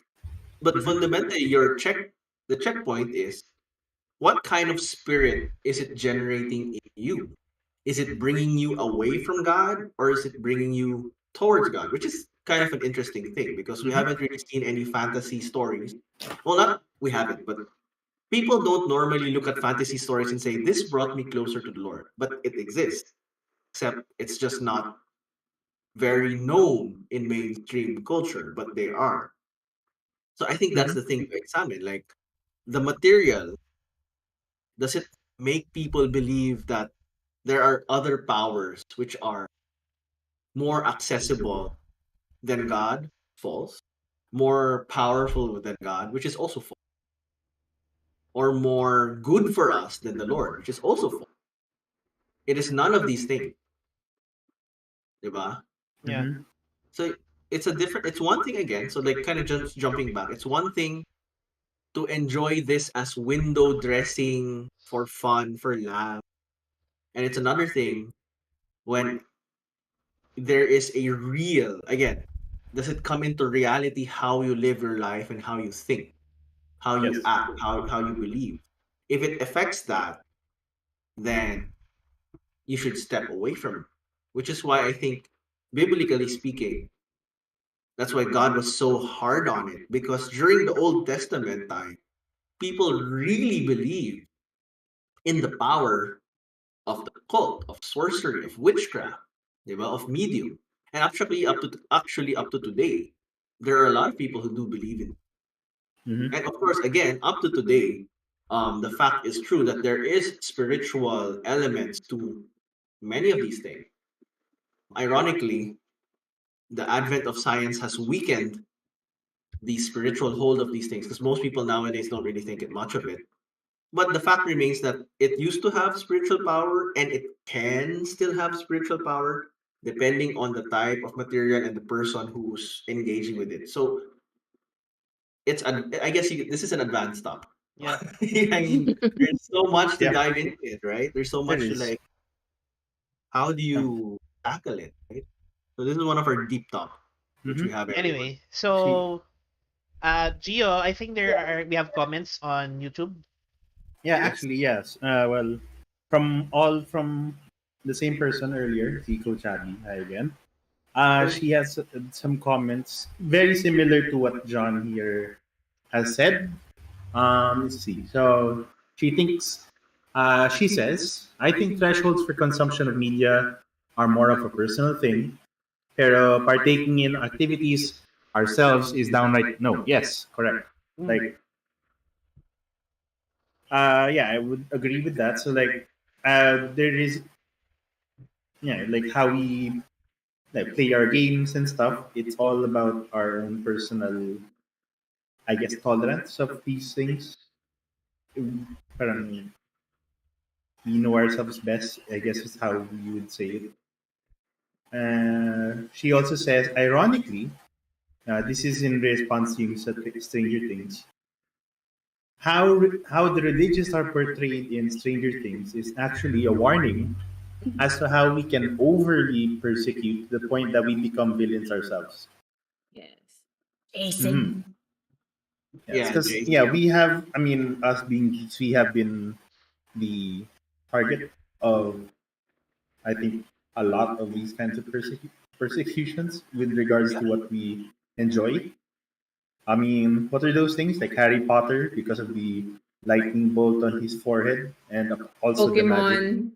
But fundamentally, the checkpoint is what kind of spirit is it generating in you? Is it bringing you away from God or is it bringing you towards God? Which is kind of an interesting thing because we haven't really seen any fantasy stories. Well, not we haven't, but people don't normally look at fantasy stories and say, this brought me closer to the Lord. But it exists, except it's just not very known in mainstream culture, but they are. So I think that's Mm-hmm. the thing to examine. Like the material, does it make people believe that there are other powers which are more accessible than God? False. More powerful than God, which is also false. Or more good for us than the Lord, which is also false. It is none of these things. Diba? yeah. Mm-hmm. So it's one thing again, so like kind of just jumping back. It's one thing to enjoy this as window dressing for fun, for laugh. And it's another thing when there is a real, again, does it come into reality how you live your life and how you think, how you Yes. act, how you believe? If it affects that, then you should step away from it. Which is why I think, biblically speaking, that's why God was so hard on it. Because during the Old Testament time, people really believed in the power of the occult, of sorcery, of witchcraft, diba? Of medium. And actually up to today, there are a lot of people who do believe in it. Mm-hmm. And of course, again, up to today, the fact is true that there is spiritual elements to many of these things. ironically, the advent of science has weakened the spiritual hold of these things because most people nowadays don't really think it much of it. But the fact remains that it used to have spiritual power and it can still have spiritual power depending on the type of material and the person who's engaging with it. So I guess this is an advanced topic. Yeah. I mean, there's so much to Yeah. dive into it, right? There's so There much to is. like, how do you tackle it, right? So this is one of our deep topics, which we Mhm. have everyone. Anyway, so Gio, I think we have comments on YouTube. Yeah, Yes. actually, yes. Well, from the same person earlier, Zico Chabi, hi again. She has some comments very similar to what John here has said. Let's see. So she says, I think thresholds for consumption of media are more of a personal thing, pero partaking in activities ourselves is downright no. Yes, correct. Like, yeah, I would agree with that. So like, there is, yeah, like how we like play our games and stuff. It's all about our own personal, I guess, tolerance of these things. Parang we know ourselves best, I guess is how you would say it. She also says, ironically, this is in response to Stranger Things. How the religious are portrayed in Stranger Things is actually a warning as to how we can overly persecute to the point that we become villains ourselves. Yes. Mhm. Jason. Yes, Yeah, because Jason. yeah, we have. I mean, us being geeks, we have been the target of, I think, a lot of these kinds of persecutions with regards to what we enjoy. I mean, what are those things like Harry Potter because of the lightning bolt on his forehead, and also the magic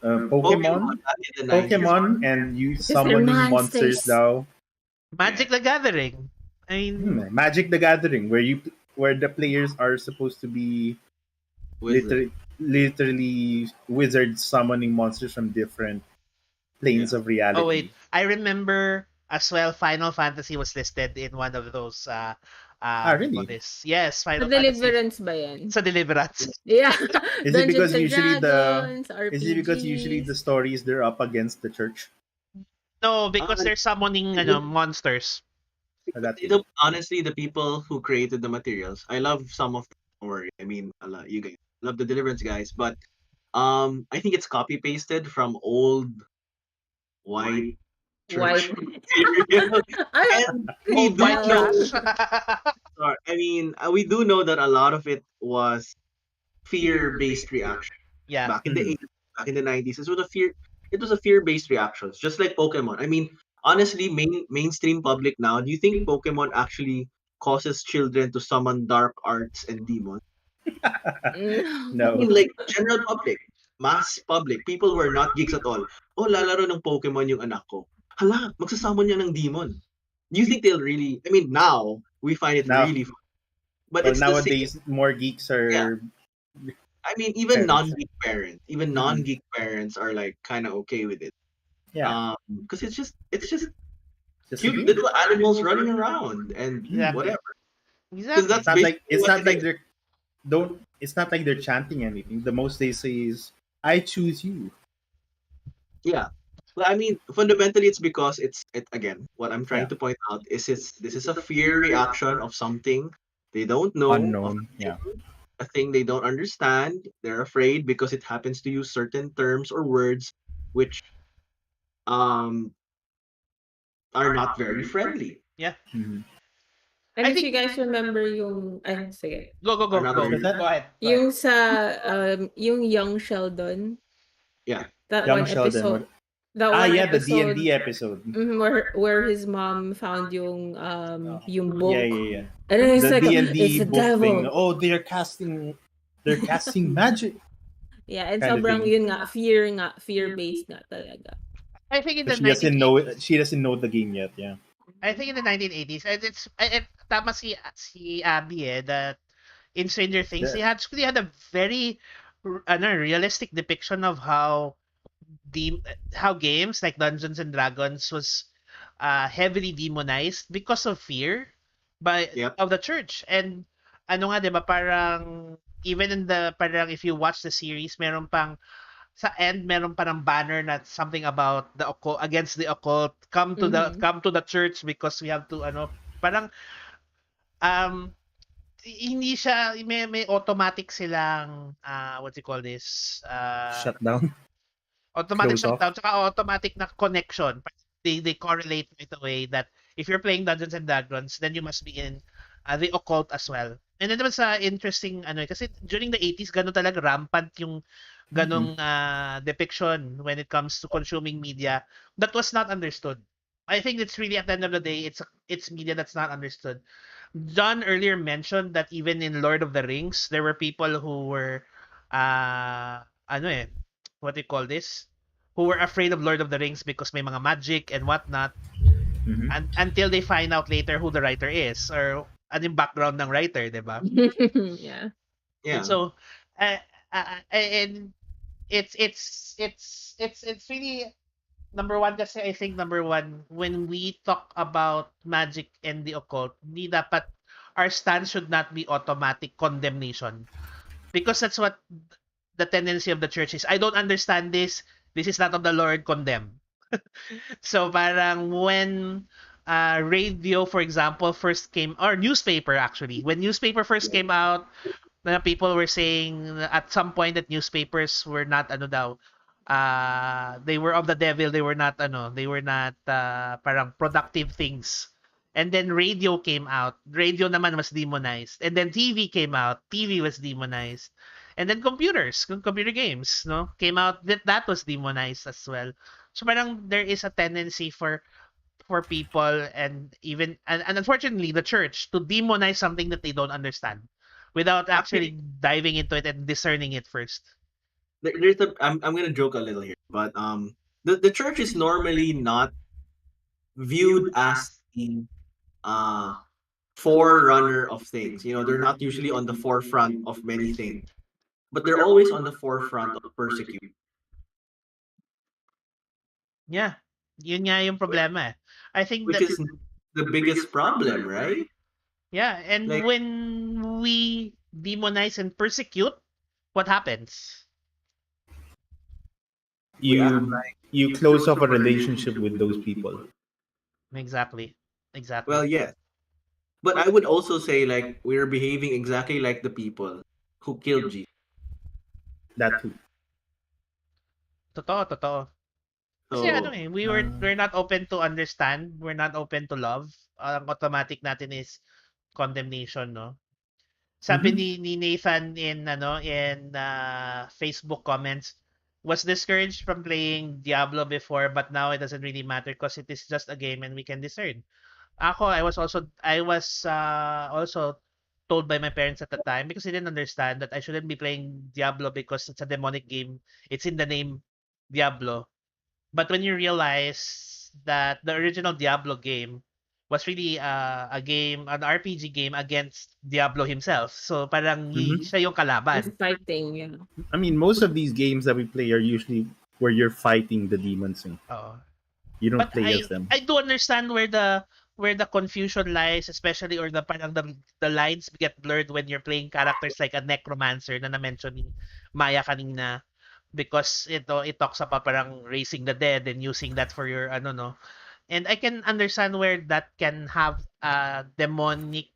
Pokemon. Pokemon Pokemon, back in the 90s. and you Because they're summoning monsters monsters. now. Magic the Gathering. I mean, Magic the Gathering, where the players are supposed to be Wizard. literally wizards summoning monsters from different planes Yeah. of oh reality. wait, I remember as well. Final Fantasy was listed in one of those. What Really? is? Yes, Sa Final Fantasy. Deliverance ba yan? Sa Deliverance. Yeah. Is it Dungeons because and usually Dragons, the RPGs. stories they're up against the church? No, because Uh, they're summoning monsters. That too. honestly, the people who created the materials, I love some of them. Don't worry. I mean, I love you guys. Love the Deliverance guys, but I think it's copy pasted from old white church White. material, I and we Old couldn't do white tell. know. trash. I mean, we do know that a lot of it was fear-based reaction yeah. back in the Mhm. 80s, back in the 90s. It was a fear-based reaction, just like Pokemon. I mean, honestly, mainstream public now, do you think Pokemon actually causes children to summon dark arts and demons? I No. mean, No. like general public, mass public, people who are not geeks at all. Oh, lalaro ng Pokemon yung anak ko. Hala, magsasummon niya ng demon. Do you think they'll really? I mean, now we find it Now, really fun, but well, it's the same. nowadays more geeks Yeah, are I mean, even parents. non-geek parents, even Mhm. non-geek parents are like kind of okay with it. Yeah, Because it's just just a cute game. little animals running around and Exactly. whatever. Because Exactly. that's basically It's what not it like is. it's not like they're chanting anything. The most they say is, "I choose you." Yeah. Well, I mean, fundamentally, it's because it again. What I'm trying Yeah, to point out is this is a fear reaction of something they don't know, of unknown. Yeah. a thing they don't understand. They're afraid because it happens to use certain terms or words which um are not very friendly. Yeah. Mhm. And I if think you guys remember yung... Ay, sige. go go Are go not go. What's very that? Go ahead. Go ahead. Yung sa, yung Young Sheldon, yeah. that Young one Sheldon. episode, What? that Ah, one yeah, the D and episode D episode. where his mom found yung Yeah, book. yeah, yeah. And then it's The like, D and it's D a book thing. devil. Oh, they're casting magic Yeah, and kind of sobrang thing. yun nga, fear-based nga talaga. I think in But the 19 she doesn't know the game yet. Yeah. I think in the 1980s, and tama si Abby that in Stranger Things The, they had a very realistic depiction of how how games like Dungeons and Dragons was heavily demonized because of fear by Yep. of the church. And ano nga 'di ba, parang even in the parang if you watch the series, meron pang sa end meron parang banner na something about the occult, against the occult, Mhm. come to the church because we have to ano, parang um hindi siya, may automatic silang what do you call this, Shut down. automatic Close off. shutdown, tsaka automatic na connection. They correlate right away that if you're playing Dungeons and Dragons, then you must be in the occult as well. And then naman sa interesting ano, kasi during the 80s gano'n talaga rampant yung ganong depiction when it comes to consuming media that was not understood. I think it's really at the end of the day, it's media that's not understood. John earlier mentioned that even in Lord of the Rings, there were people who were ano what do you call this? Who were afraid of Lord of the Rings because may mga magic and whatnot, Mhm. and until they find out later who the writer is or ano yung background ng writer, 'di ba? Yeah. And Yeah. so and it's really number one kasi I think number one, when we talk about magic and the occult, hindi dapat our stance should not be automatic condemnation, because that's what the tendency of the church is. I don't understand this. This is not of the Lord, condemn. So parang when radio, for example, first came, or newspaper actually, when newspaper first came out, na people were saying at some point that newspapers were not ano daw, they were of the devil, they were not ano, they were not parang productive things. And then radio came out, radio naman was demonized. And then TV came out, TV was demonized. And then computer games, no, came out, that was demonized as well. So parang there is a tendency for people, and even and unfortunately the church, to demonize something that they don't understand without actually Actually, diving into it and discerning it first. there's a. I'm gonna joke a little here, but the church is normally not viewed as the uh forerunner of things. You know, they're not usually on the forefront of many things, but they're always on the forefront of persecution. Yeah. Yun nga yung problema eh. I think Which that is the biggest problem, right? yeah, and Like, when we demonize and persecute, what happens? we act You you close off a relationship with those people. Exactly. Exactly. well, yes. But I would also say, like, we're behaving exactly like the people who killed Jesus. That too. Totoo. Kasi ano So, eh, we're not open to understand, we're not open to love. Ang automatic natin is condemnation, no? Sabi Mhm. ni Nathan in Facebook comments, was discouraged from playing Diablo before, but now it doesn't really matter because it is just a game and we can discern. Ako, I was also told by my parents at the time, because they didn't understand that I shouldn't be playing Diablo because it's a demonic game. It's in the name Diablo. But when you realize that the original Diablo game was really a game, an RPG game against Diablo himself. So parang Mhm. siya yung It's kalaban. fighting, yeah. I mean, most of these games that we play are usually where you're fighting the demons. Oo. You don't But play as them. I do understand where the confusion lies, especially, or the parang the lines get blurred when you're playing characters like a necromancer na na-mention ni Maya kanina, because it talks about parang raising the dead and using that for your ano, no. And I can understand where that can have a demonic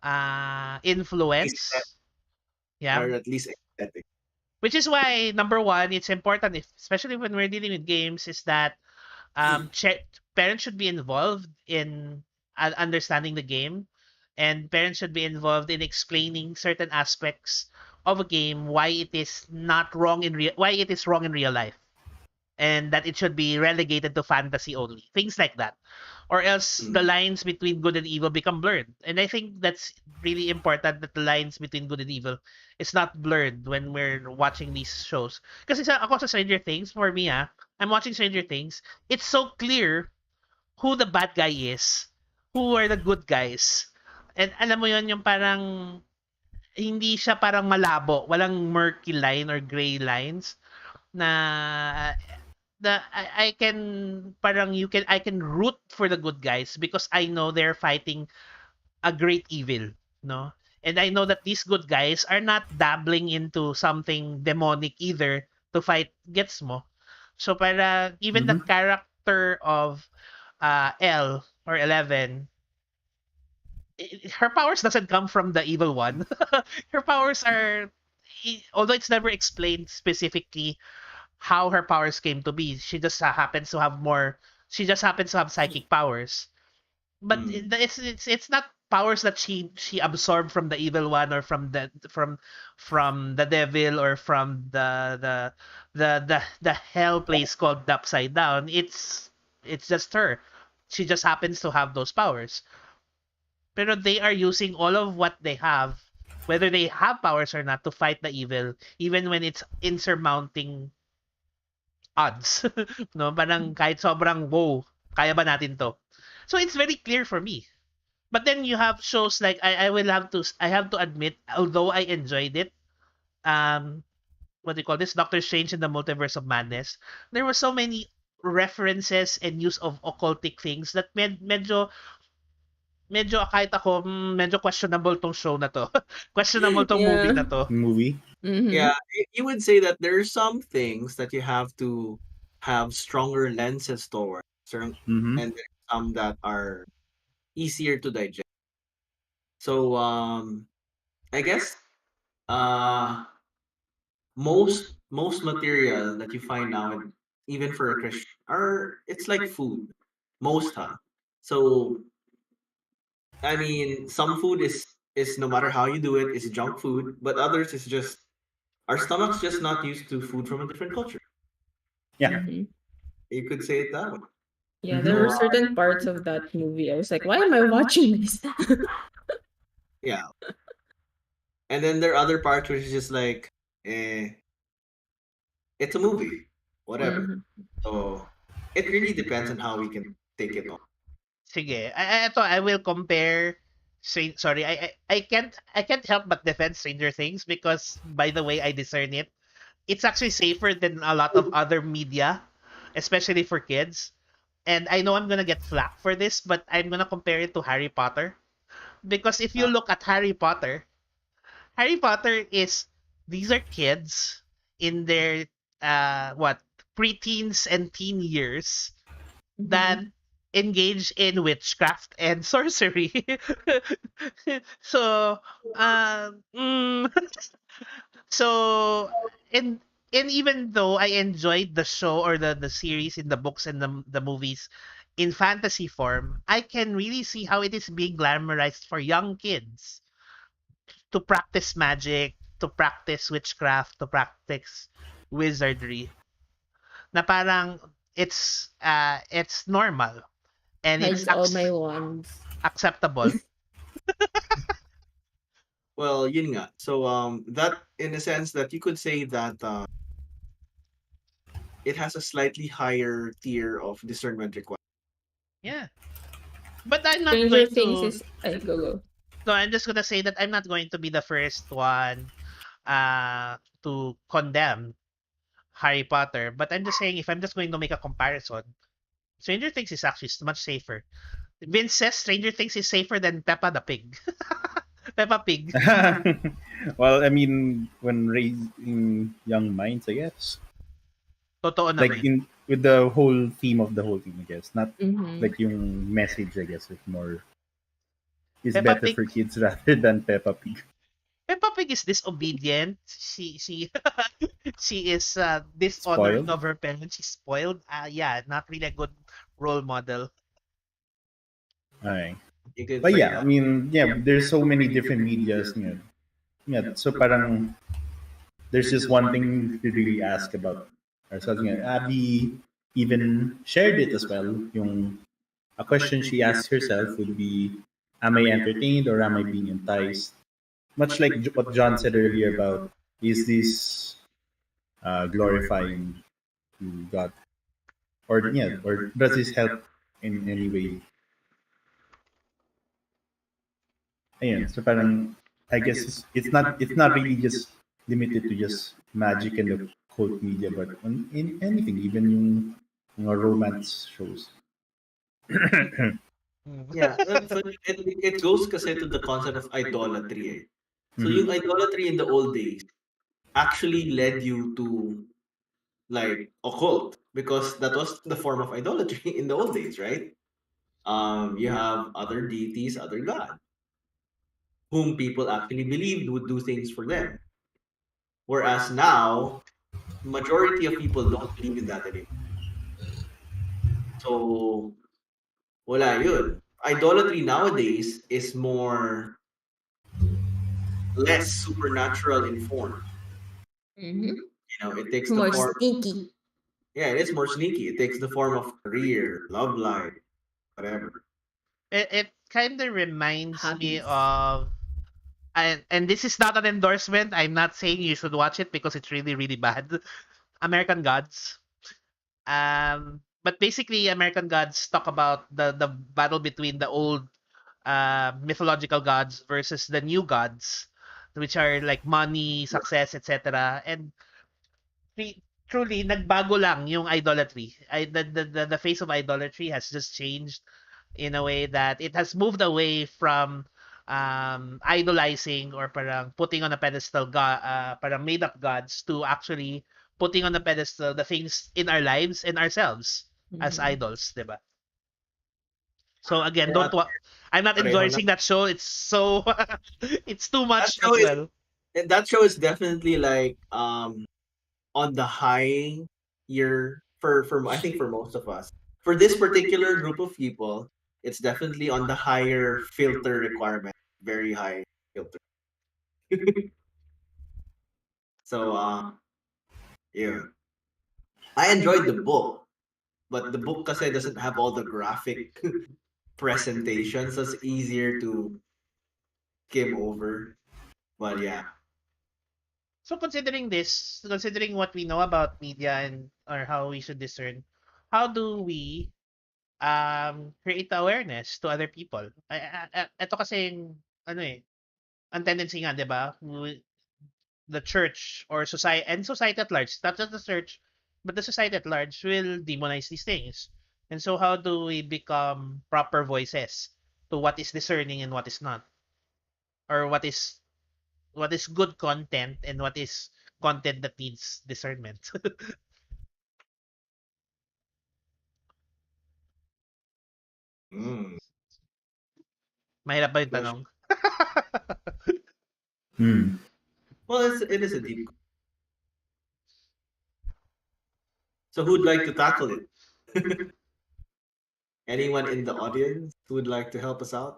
aesthetic, influence. Yeah. or at least aesthetic. Which is why number one, it's important, especially when we're dealing with games, is that parents should be involved in understanding the game, and parents should be involved in explaining certain aspects of a game, why it is not wrong why it is wrong in real life, and that it should be relegated to fantasy only, things like that, or else the Mm. lines between good and evil become blurred. And I think that's really important, that the lines between good and evil is not blurred when we're watching these shows. Kasi ako sa Stranger Things, for me, I'm watching Stranger Things, it's so clear who the bad guy is, who are the good guys. And alam mo yon, yung parang hindi siya parang malabo, walang murky line or gray lines na I can parang I can root for the good guys because I know they're fighting a great evil, no? And I know that these good guys are not dabbling into something demonic either to fight gets mo. So para even the Mm-hmm. character of L or 11, her powers doesn't come from the evil one. Her powers are although it's never explained specifically how her powers came to be. Happens to have more. She just happens to have psychic powers, but Mm. it's not powers that she absorbed from the evil one or from the devil or from the hell place called the Upside Down. It's just her. She just happens to have those powers. Pero they are using all of what they have, whether they have powers or not, to fight the evil, even when it's insurmounting odds. No, parang kahit sobrang wow, kaya ba natin to? So it's very clear for me. But then you have shows like I have to admit, although I enjoyed it, um, what do you call this? Doctor Strange in the Multiverse of Madness. There were so many references and use of occultic things that medyo kahit ako, medyo questionable tong show na to. Questionable tong movie Yeah. na to. Movie. Mm-hmm. Yeah, you would say that there are some things that you have to have stronger lenses towards, certain, Mm-hmm. and there are some that are easier to digest. So I guess uh most material that you find now, and even for a Christian, are it's like food. Most, huh? So I mean, some food is no matter how you do it is junk food, but others is just our stomach's just not used to food from a different culture. Yeah. Mm-hmm. You could say it that way. Yeah, there Mm-hmm. were So certain parts of that movie. I was like, why am I watching this? yeah, and then there are other parts which is just like, eh, it's a movie, whatever. Mm-hmm. So it really depends on how we can take it on. Sige. I will compare sorry, I can't help but defend Stranger Things because by the way I discern it, it's actually safer than a lot of other media, especially for kids. And I know I'm gonna get flack for this, but I'm gonna compare it to Harry Potter. Because if you Uh, look at Harry Potter is these are kids in their what preteens and teen years that Mm-hmm. engage in witchcraft and sorcery. So, mm, so and and even though I enjoyed the show or the series in the books and the movies in fantasy form, I can really see how it is being glamorized for young kids to practice magic, to practice witchcraft, to practice wizardry. Na parang it's normal and it's Hides all my wands. acceptable. well, yun nga. So that in a sense that you could say that it has a slightly higher tier of discernment required. Yeah. But I'm not Stranger going Things to is I go go. no, I'm just gonna say that I'm not going to be the first one to condemn Harry Potter. But I'm just saying if I'm just going to make a comparison, Stranger Things is actually much safer. Vince says Stranger Things is safer than Peppa the Pig. Peppa Pig. Well, I mean, when raising young minds, I guess, Totoo like naman. in with the whole theme of the whole thing, I guess, not Mm-hmm. like yung message, I guess, is Peppa better Pig for kids rather than Peppa Pig. Peppa Pig is disobedient. She she is dishonoring Spoiled. of her parents. She's spoiled. Yeah, not really a good role model. Okay. You could But say yeah, I that. mean, yeah, there's so many different medias. Yeah, so parang there's just one thing to really ask about ourselves. Abby even shared it as well. Yung a question she asked herself would be, am I entertained or am I being enticed? Much like what John said earlier about, is this glorifying to God? Or yeah, or does this help in any way? Ayun, so parang I guess it's not really just limited to just magic and cult media, but in anything, even yung romance shows. Yeah, so it goes kasi to the concept of idolatry. Eh. So Mhm. yung idolatry in the old days actually led you to like occult because that was the form of idolatry in the old days, right? You have other deities, other gods, whom people actually believed would do things for them. Whereas now, majority of people don't believe in that anymore. So, wala yun. Idolatry nowadays is more less supernatural in form. Mm-hmm. It takes the More form. sneaky. Yeah, it is more sneaky. It takes the form of career, love life, whatever. It kind of reminds me Hobbies. of, and this is not an endorsement. I'm not saying you should watch it because it's really really bad. American Gods. But basically, American Gods talk about the battle between the old mythological gods versus the new gods, which are like money, success, etc. And truly, nagbago lang yung idolatry. The face of idolatry has just changed in a way that it has moved away from idolizing or parang putting on a pedestal parang made up gods to actually putting on a pedestal the things in our lives and ourselves as Mm-hmm. idols, 'di ba? So again, Yeah, I'm not pareho na. endorsing that show. It's so it's too That much show as is well. that show is definitely like on the high year for I think for most of us. For this particular group of people, it's definitely on the higher filter requirement, very high filter. So yeah. I enjoyed the book, but the book kasi doesn't have all the graphic presentations, so it's easier to skim over. But yeah. So considering this, considering what we know about media and or how we should discern, how do we create awareness to other people? Ito kasi yung, ano eh, ang tendency nga, 'di ba? The church or society and society at large, not just the church, but the society at large will demonize these things. And so how do we become proper voices to what is discerning and what is not? Or what is good content and what is content that needs discernment? Mm, Mahirap ba yung question. tanong? Hmm. Well, it is a deep. So who'd like to tackle it? Anyone in the audience who would like to help us out?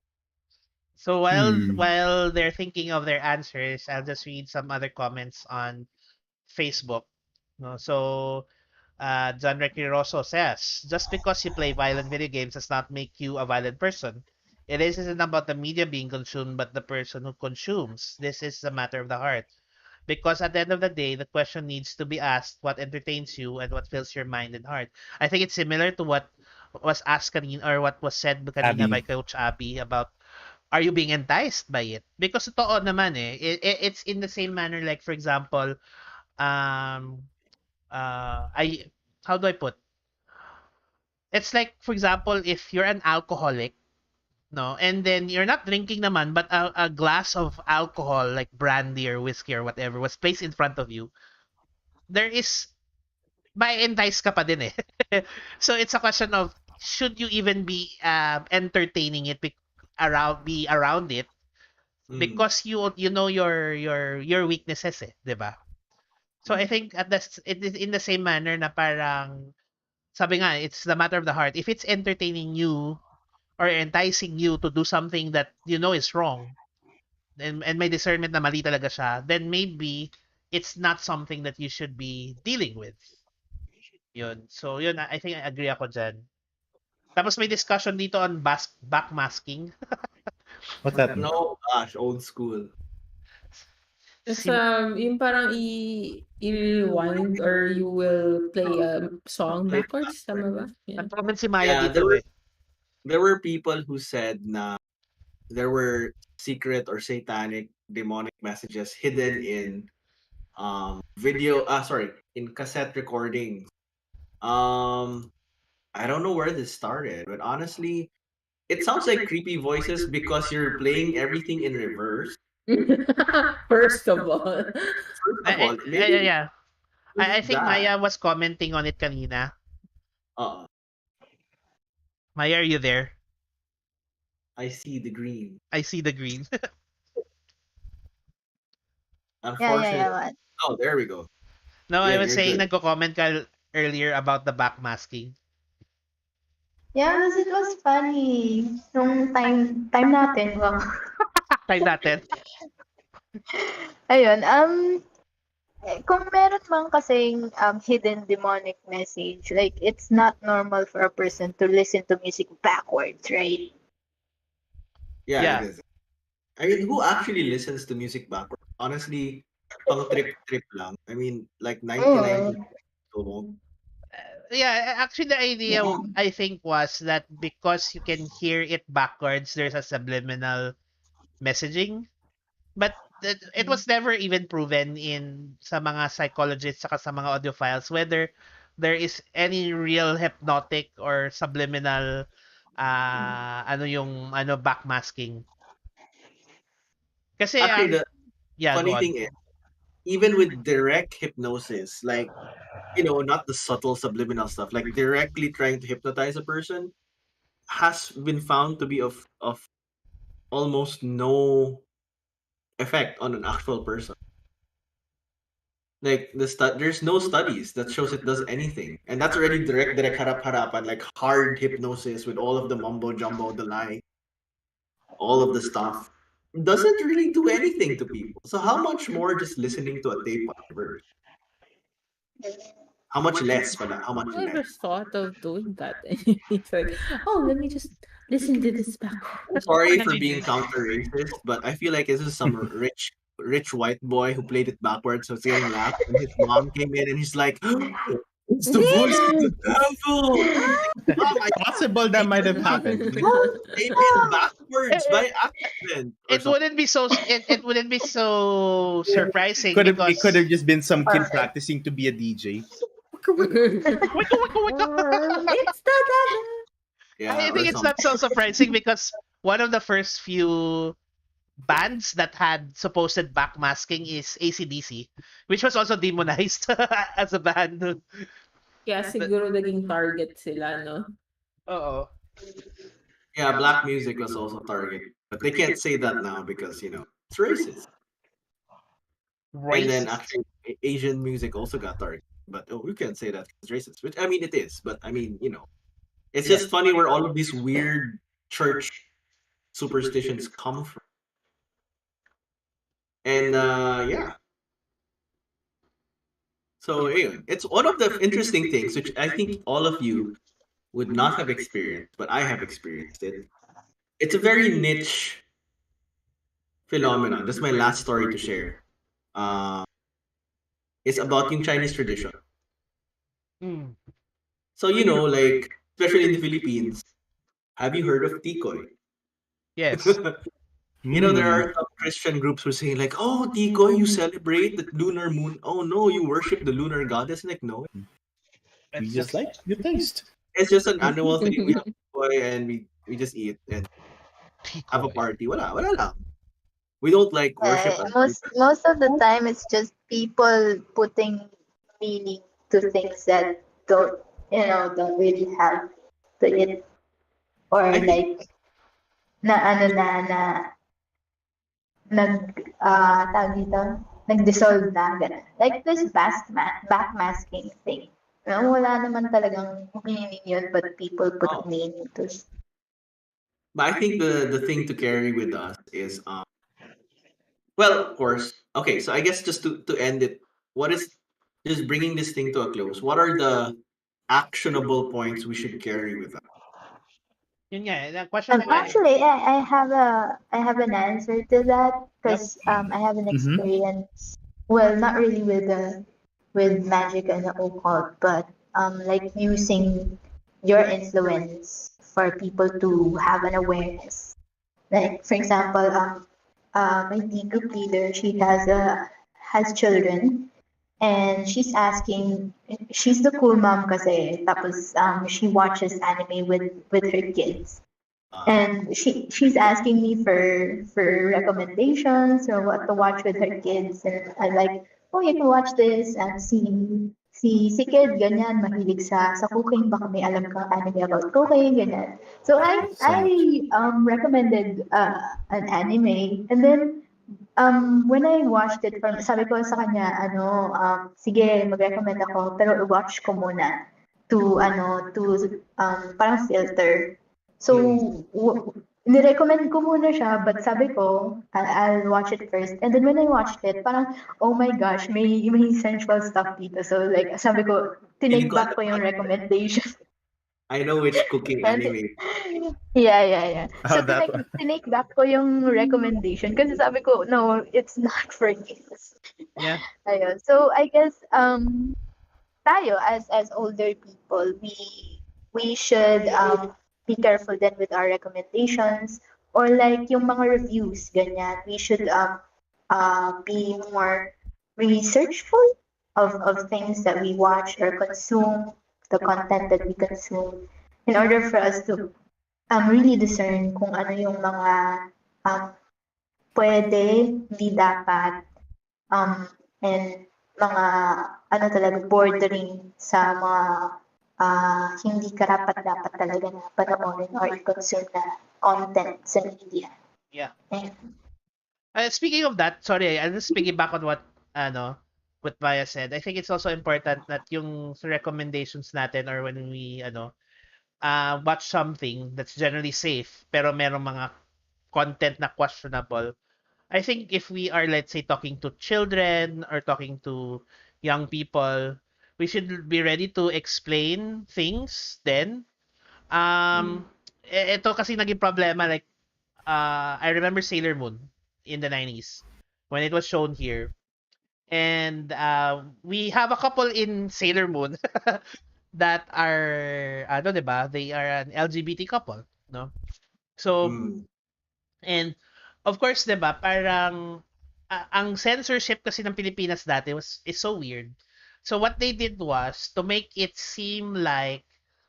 So Hmm. while they're thinking of their answers, I'll just read some other comments on Facebook. No, so John Recreroso says, just because you play violent video games does not make you a violent person. It isn't about the media being consumed, but the person who consumes. This is a matter of the heart. Because at the end of the day, the question needs to be asked what entertains you and what fills your mind and heart. I think it's similar to what was asked kanina or what was said kanina by Abby. Coach Abby about are you being enticed by it? Because totoo naman eh. It's in the same manner like for example, um, I how do I put? It's like for example, if you're an alcoholic, no, and then you're not drinking naman, but a glass of alcohol like brandy or whiskey or whatever was placed in front of you, there is may entice ka pa din eh. So it's a question of should you even be entertaining it be around it Mm, because you know your weaknesses eh, 'di ba? So I mm, think it is in the same manner na parang sabi nga it's the matter of the heart. If it's entertaining you or enticing you to do something that you know is wrong and may discernment na mali talaga siya, then maybe it's not something that you should be dealing with. Yun. So yun, I think I agree ako dyan. Tapos may discussion dito on backmasking. What's that? no, gosh, old school. It's Si, yung parang i-rewind or you will play a song Play backwards, tama ba? Yeah. nag-comment si Maya Yeah, dito eh. there were people who said na there were secret or satanic demonic messages hidden in video. Sorry, in cassette recordings. I don't know where this started, but honestly, it sounds like creepy voices because you're playing everything in reverse. First of all. First of all, maybe Yeah. it's I think that. Maya was commenting on it kanina. Uh, Maya, are you there? I see the green. I see the green. Unfortunately. What? Oh, there we go. No, I Yeah, was you're saying good. nagko-comment ka earlier about the backmasking. Yeah, because it was funny. Nung time natin. Wow. Time natin. Ayun, kung meron man kasing hidden demonic message, like it's not normal for a person to listen to music backwards, right? Yeah, it Yeah. is. I mean, who actually listens to music backwards? Honestly, pang trip lang. I mean, like 99% Mm. won't. Yeah, actually the idea Yeah. I think was that because you can hear it backwards, there's a subliminal messaging. But it was never even proven in sa mga psychologists saka sa mga audiophiles whether there is any real hypnotic or subliminal backmasking. Kasi Actually, the yeah, go funny on. thing is, even with direct hypnosis, like, not the subtle subliminal stuff, like directly trying to hypnotize a person, has been found to be of almost no effect on an actual person. Like there's no studies that shows it does anything, and that's already direct harap harap and like hard hypnosis with all of the mumbo jumbo, the lie, all of the stuff doesn't really do anything to people. So how much more just listening to a tape on reverse? How much less? Pala? How much Who ever less? thought of doing that? It's like, oh, let me just listen to this I'm backwards. sorry for being counter racist, but I feel like this is some rich white boy who played it backwards, so was getting laughed, and his mom came in and he's like, "It's the voice of the devil." Mom, I Possible that might have happened. came in backwards Eh, by accident or It something. wouldn't be so surprising It could because have just been some kid practicing to be a DJ. wiko, wiko, wiko. It's the devil. Yeah, I or think it's something. not so surprising because one of the first few bands that had supposed backmasking is AC/DC, which was also demonized as a band. Kaya siguro naging target sila, no? Oo. Yeah, black music was also targeted, but they can't say that now because it's racist. And then Racist. actually, Asian music also got targeted, but we can't say that it's racist. Which I mean, it is, but I mean, it's just funny where all of these weird church superstitions come from. And yeah, so anyway, it's one of the interesting things which I think all of you would not have experienced, but I have experienced it. It's a very niche phenomenon. This is my last story to share. Uh, it's about yung Chinese tradition. Mm. So like especially in the Philippines, have you heard of tikoy? Yes. There are some Christian groups who say like, "Oh, tikoy, you celebrate the lunar moon. Oh no, you worship the lunar goddess." Like, no, We just like your taste. it's just an annual thing. We have tikoy and we just eat and have a Tikoy. party. Wala lang. We don't like worship. Most of the time, it's just people putting meaning to things that don't really have to it, or I think- like na ano na nag tawag dito, nag-dissolve na ganun. Like this backmasking thing. Wala naman talagang meaning yun, but people put Oh. meaning to it. But I think the thing to carry with us is well, of course. Okay, so I guess just to end it, what is just bringing this thing to a close? What are the actionable points we should carry with us? Yun nga, the question ko Actually, I have an answer to that because I have an experience. Well, not really with magic and the occult, but like using your influence for people to have an awareness. Like for example, my D group leader, she has children, and she's the cool mom kasi, tapos she watches anime with her kids. And she's asking me for recommendations or what to watch with her kids, and I'm like, oh, you can watch this, and si kid ganyan mahilig sa cooking, baka may alam kang anime about cooking, ganyan. So I recommended an anime, and then when I watched it, sabi ko sa kanya, sige, mag-recommend ako, pero i-watch ko muna to parang filter. So, nirecommend ko muna siya, but sabi ko, I'll watch it first. And then when I watched it, parang, oh my gosh, may sensual stuff dito. So, like, sabi ko, tinake back ko yung recommendation. I know which cooking anime. Yeah. So, that one. tinake back ko yung recommendation kasi sabi ko, no, it's not for kids. Yeah. Ayun. So, I guess, tayo as older people, we should be careful then with our recommendations, or like yung mga reviews, ganyan. We should be more researchful of things that we watch or consume, the content that we consume, in order for us to really discern kung ano yung mga pwede, di dapat, and mga ano talaga bordering sa mga hindi karapat-dapat talaga na panoorin or i-consume na content sa media. Yeah. And, Speaking of that, sorry, I'll just piggyback on what Maya said. I think it's also important that yung recommendations natin, or when we watch something that's generally safe pero merong mga content na questionable. I think if we are, let's say, talking to children or talking to young people, we should be ready to explain things then. Ito kasi naging problema, like, I remember Sailor Moon in the 90s when it was shown here. And we have a couple in Sailor Moon that are, diba? They are an LGBT couple, no? So, and of course, 'di ba, parang ang censorship kasi ng Pilipinas dati is so weird. So what they did was to make it seem like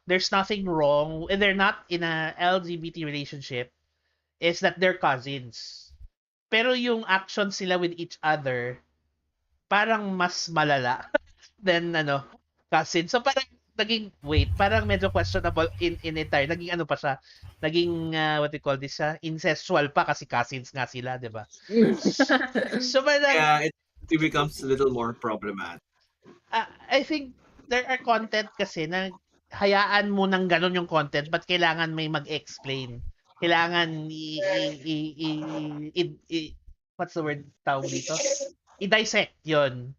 there's nothing wrong and they're not in a LGBT relationship, is that they're cousins. Pero yung actions sila with each other parang mas malala than cousins. So parang naging parang medyo questionable in entire. Naging ano pa siya, naging what we call this, incestual pa kasi cousins nga sila, 'di ba? So parang Yeah, it becomes a little more problematic. I think there are content kasi na hayaan mo nang ganun yung content, but kailangan may mag-explain. Kailangan what's the word tawag dito? I-dissect yun.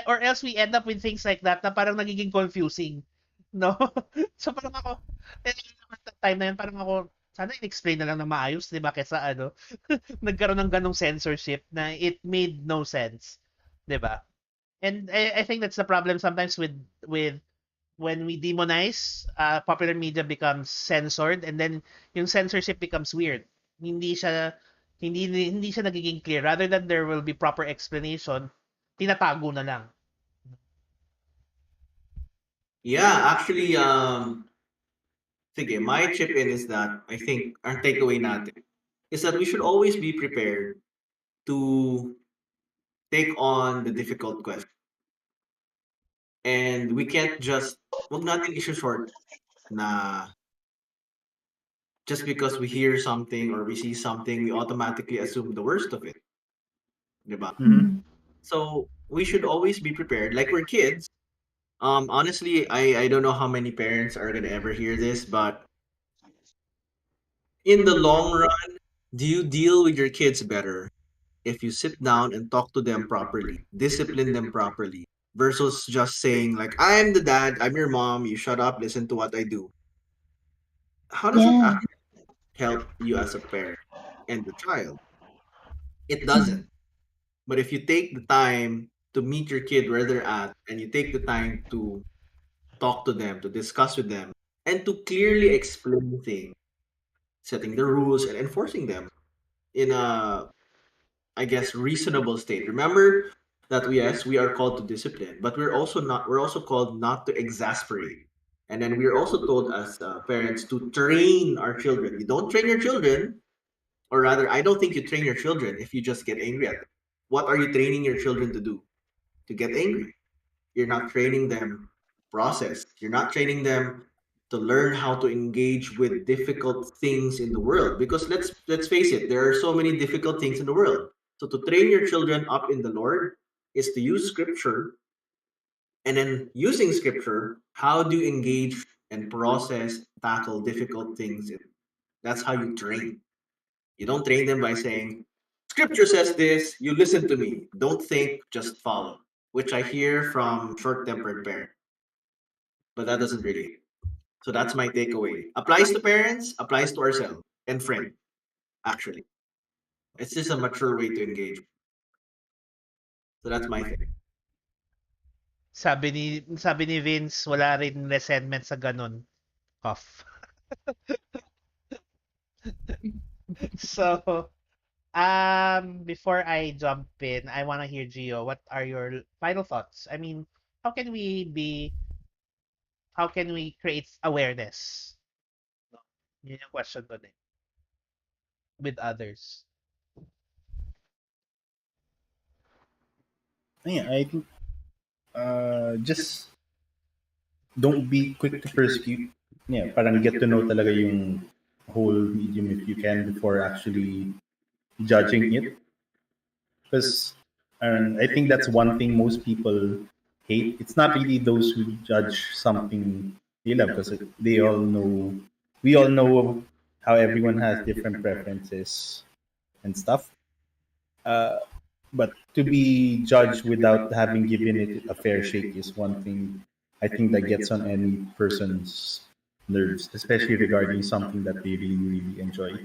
Or else we end up with things like that na parang nagiging confusing. No? So parang ako, time na yun, parang ako, sana in-explain na lang na maayos, di ba? Kesa nagkaroon ng ganong censorship na it made no sense. Di ba? And I think that's the problem sometimes with when we demonize, popular media becomes censored, and then yung censorship becomes weird. Hindi siya nagiging clear. Rather than there will be proper explanation, tinatago na lang. Yeah, actually, sige, my chip in is that I think our takeaway natin is that we should always be prepared to take on the difficult question. And we can't just, wag natin issue short na just because we hear something or we see something, we automatically assume the worst of it. Diba? So we should always be prepared. Like we're kids. Honestly, I don't know how many parents are gonna ever hear this, but in the long run, do you deal with your kids better if you sit down and talk to them properly, discipline them properly, versus just saying like, I'm the dad, I'm your mom, you shut up, listen to what I do? How does it actually help you as a parent and the child? It doesn't. But if you take the time to meet your kid where they're at, and you take the time to talk to them, to discuss with them, and to clearly explain things, setting the rules and enforcing them in a, I guess, reasonable state. Remember, that we are called to discipline, but we're also called not to exasperate. And then we're also told as parents to train our children. You don't train your children, or rather, I don't think you train your children if you just get angry at them. What are you training your children to do? To get angry. You're not training them process. You're not training them to learn how to engage with difficult things in the world. Because let's face it, there are so many difficult things in the world. So to train your children up in the Lord is to use scripture, and then using scripture, how do you engage and process, tackle difficult things? That's how you train. You don't train them by saying, Scripture says this, you listen to me. Don't think, just follow. Which I hear from short tempered parents. But that doesn't really. So that's my takeaway. Applies to parents, applies to ourselves and friends, actually. It's just a mature way to engage. So that's my thing. Sabi ni Vince, wala rin resentment sa ganun. Cough. So, before I jump in, I want to hear Gio. What are your final thoughts? I mean, how can we be, how can we create awareness? No? Yun yung question ko din. With others. Yeah, I think just don't be quick to persecute. Yeah, parang get to know talaga yung whole medium if you can before actually judging it. Because I think that's one thing most people hate. It's not really those who judge something they love, because they all know, we all know how everyone has different preferences and stuff. Uh, but to be judged without having given it a fair shake is one thing I think that gets on any person's nerves, especially regarding something that they really, really enjoy.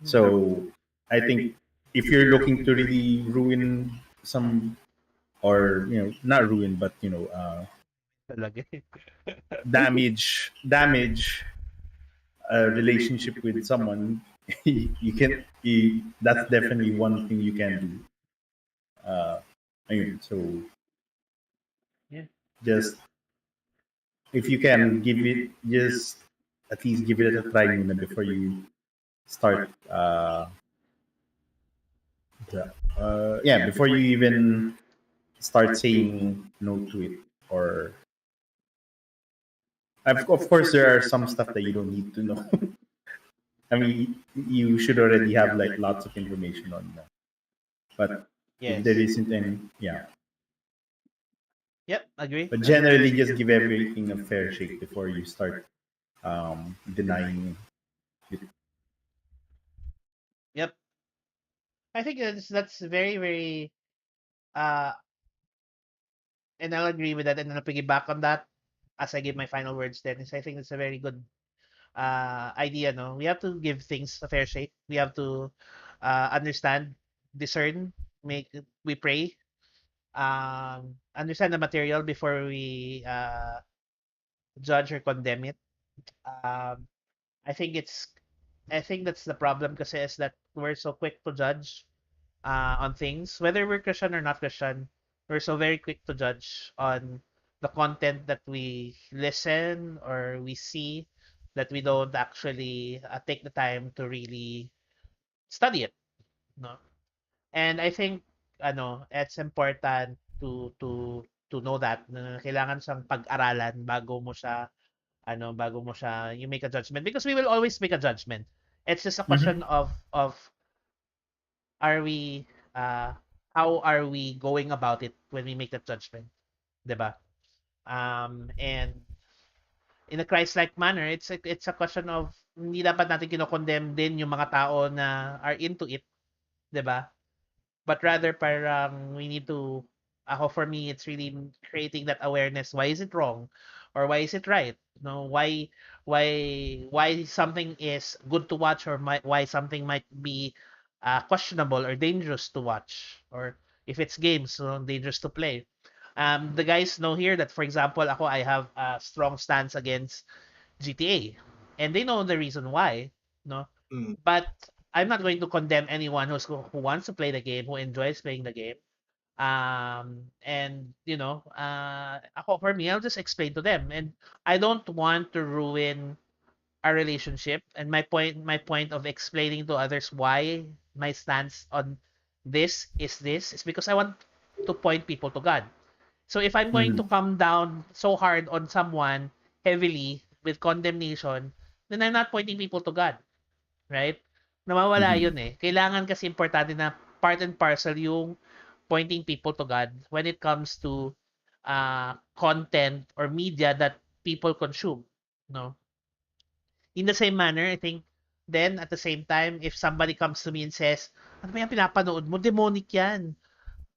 So I think if you're looking to really ruin some, or not ruin, but Talaga. damage a relationship with someone, that's definitely one thing you can do. So Yeah. just, if you can give it, just at least give it a try muna before you start. Before you even start saying no to it, or of course there are some stuff that you don't need to know. I mean, you should already have like lots of information on that. But if Yes. there isn't any, yeah. Yep, agree. But generally, just give everything a fair shake before you start denying it. Yep. I think that's very, very uh and I'll agree with that, and I'll piggyback on that as I give my final words then. Is I think it's a very good idea, no? We have to give things a fair shake. We have to understand, discern, make we pray, understand the material before we judge or condemn it. Um, I think it's I think that's the problem kasi is that we're so quick to judge on things, whether we're Christian or not Christian. We're so very quick to judge on the content that we listen or we see, that we don't actually take the time to really study it, no? And I think it's important to know that na kailangan siyang pag-aralan bago mo siya you make a judgment, because we will always make a judgment. It's just a question of are we uh how are we going about it when we make that judgment, 'di ba? And in a Christ-like manner, it's a question of hindi dapat natin kino-condemn din yung mga tao na are into it, 'di ba? But rather parang we need to ako for me it's really creating that awareness. Why is it wrong or why is it right? No, why something is good to watch, or why something might be questionable or dangerous to watch, or if it's games, so dangerous to play. The guys know here that, for example, ako, I have a strong stance against GTA, and they know the reason why, no? But I'm not going to condemn anyone who wants to play the game, who enjoys playing the game. And ako, for me, I'll just explain to them, and I don't want to ruin our relationship. And my point of explaining to others why my stance on this is because I want to point people to God. So if I'm going to Mhm. come down so hard on someone heavily with condemnation, then I'm not pointing people to God, right? Nawawala Mhm. yun eh. Kailangan kasi importante na part and parcel yung pointing people to God when it comes to content or media that people consume, no? In the same manner, I think, then at the same time, if somebody comes to me and says, ano ba yung pinapanood mo? Demonic yan.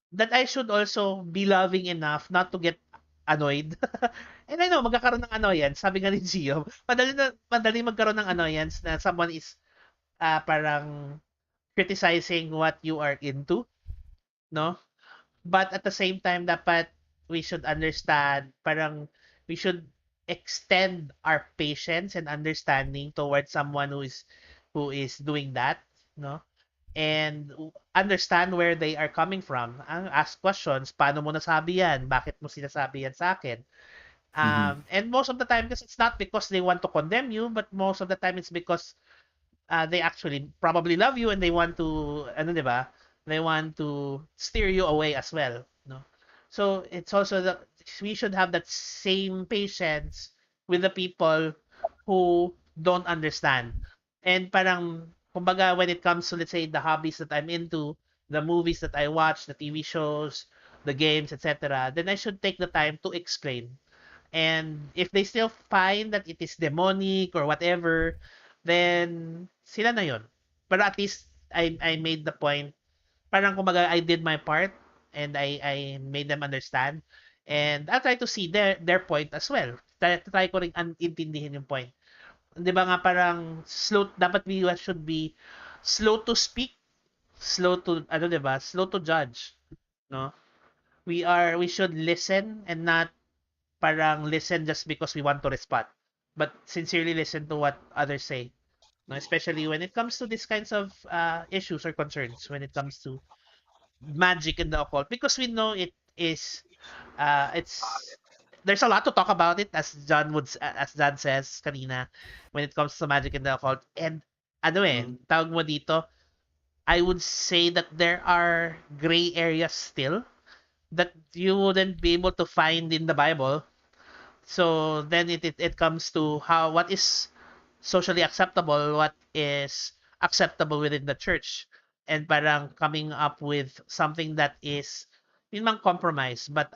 That I should also be loving enough not to get annoyed. And I know, magkakaroon ng annoyance. Sabi nga ni Gio, madali magkaroon ng annoyance na someone is parang criticizing what you are into, no? But at the same time, dapat we should understand, parang we should extend our patience and understanding towards someone who is doing that, no? And understand where they are coming from. Ask questions, paano mo nasabi yan? Bakit mo sinasabi yan sa akin? Mhm. And most of the time, because it's not because they want to condemn you, but most of the time it's because they actually probably love you and they want to, ano, di ba? They want to steer you away as well, no? So it's also that we should have that same patience with the people who don't understand. And parang, kumbaga, when it comes to, let's say, the hobbies that I'm into, the movies that I watch, the TV shows, the games, etc., then I should take the time to explain. And if they still find that it is demonic or whatever, then sila na yon. But at least I made the point. Parang kumbaga I did my part and I made them understand. And I try to see their point as well. Try ko ring intindihin yung point. 'Di ba nga parang dapat we should be slow to speak, slow to ano 'di ba? Slow to judge, no? We should listen and not parang listen just because we want to respond, but sincerely listen to what others say. No, especially when it comes to these kinds of issues or concerns, when it comes to magic and the occult, because we know it's there's a lot to talk about it, as John says kanina, when it comes to magic and the occult. And ano Mm. tawag mo dito, I would say that there are gray areas still that you wouldn't be able to find in the Bible. So then it comes to what is socially acceptable, what is acceptable within the church, and parang coming up with something that is yun mang compromise, but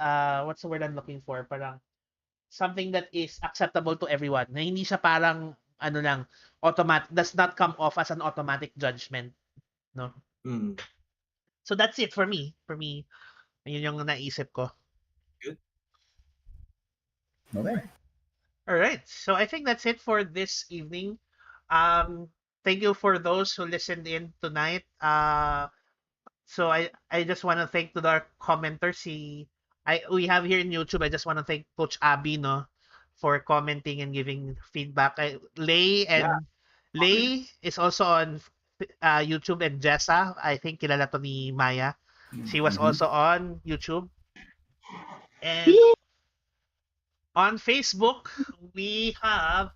what's the word I'm looking for? Parang something that is acceptable to everyone. Na hindi siya parang ano lang, automatic, does not come off as an automatic judgment, no? Mm. So that's it for me. For me, yun yung naisip ko. Good. Okay. All right. So I think that's it for this evening. Thank you for those who listened in tonight. So I just want to thank to our commenters. We have here in YouTube. I just want to thank Coach Abby, no, for commenting and giving feedback. Yeah. Lay is also on YouTube, and Jessa, I think kilala to ni Maya. She was Mhm. also on YouTube. And on Facebook, we have,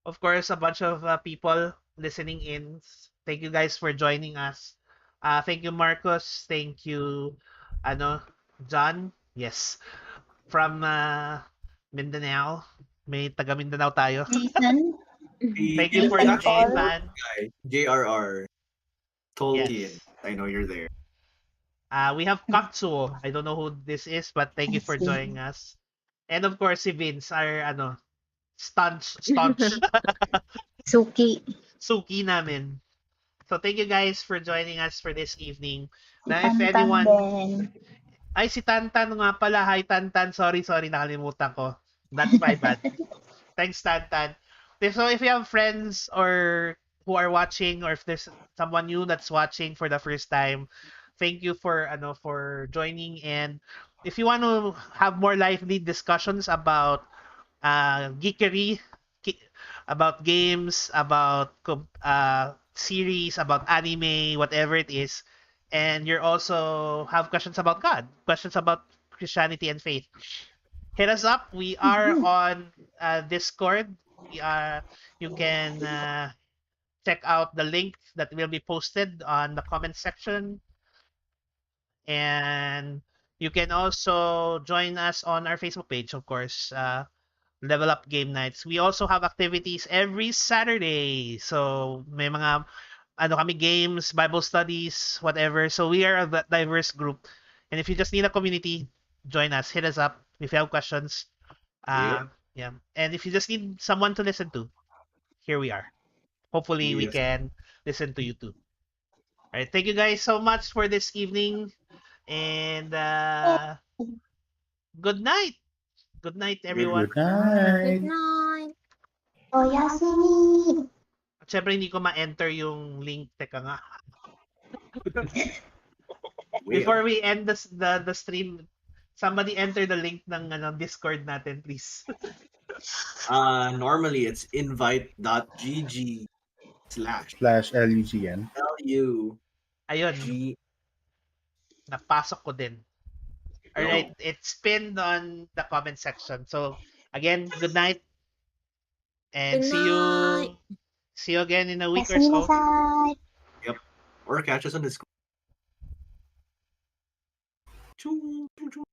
of course, a bunch of people listening in. Thank you guys for joining us. Thank you, Marcos. Thank you, ano, John. Yes, from Mindanao. May taga Mindanao tayo. Nathan, Thank you for Nathan Paul. Nathan. Guy, JRR, Tolkien. Yes. I know you're there. We have Katsuo. I don't know who this is, but thank you for joining us. And of course, si Vince, our staunch Suki. suki namin. So thank you guys for joining us for this evening. Si Now if Tantan anyone, din. ay si Tantan nga pala. Hi Tantan. Sorry, nakalimutan ko. That's my bad. Thanks Tantan. So if you have friends or who are watching, or if there's someone new that's watching for the first time, thank you for joining. And if you want to have more lively discussions about geekery, about games, about series, about anime, whatever it is, and you're also have questions about God, questions about Christianity and faith, hit us up. We are on Discord. We are. You can check out the link that will be posted on the comment section, and you can also join us on our Facebook page, of course. Level Up Game Nights. We also have activities every Saturday. So may mga kami games, Bible studies, whatever. So we are a diverse group. And if you just need a community, join us. Hit us up if you have questions. Yeah. And if you just need someone to listen to, here we are. Hopefully we Yes. can listen to you too. All right. Thank you guys so much for this evening. And good night. Good night, everyone. Good night. Good night. Oyasumi. At syempre, hindi ko ma-enter yung link. Teka nga. Before we end the stream, somebody enter the link ng Discord natin, please. Normally it's invite.gg/LUGN. /LUGN. Ayun, napasok ko din. Alright, it's pinned on the comment section. So, again, good night. And Good night. see you again in a week or Yasumi so. nasai. Or catch us on Discord. Choo, choo, choo.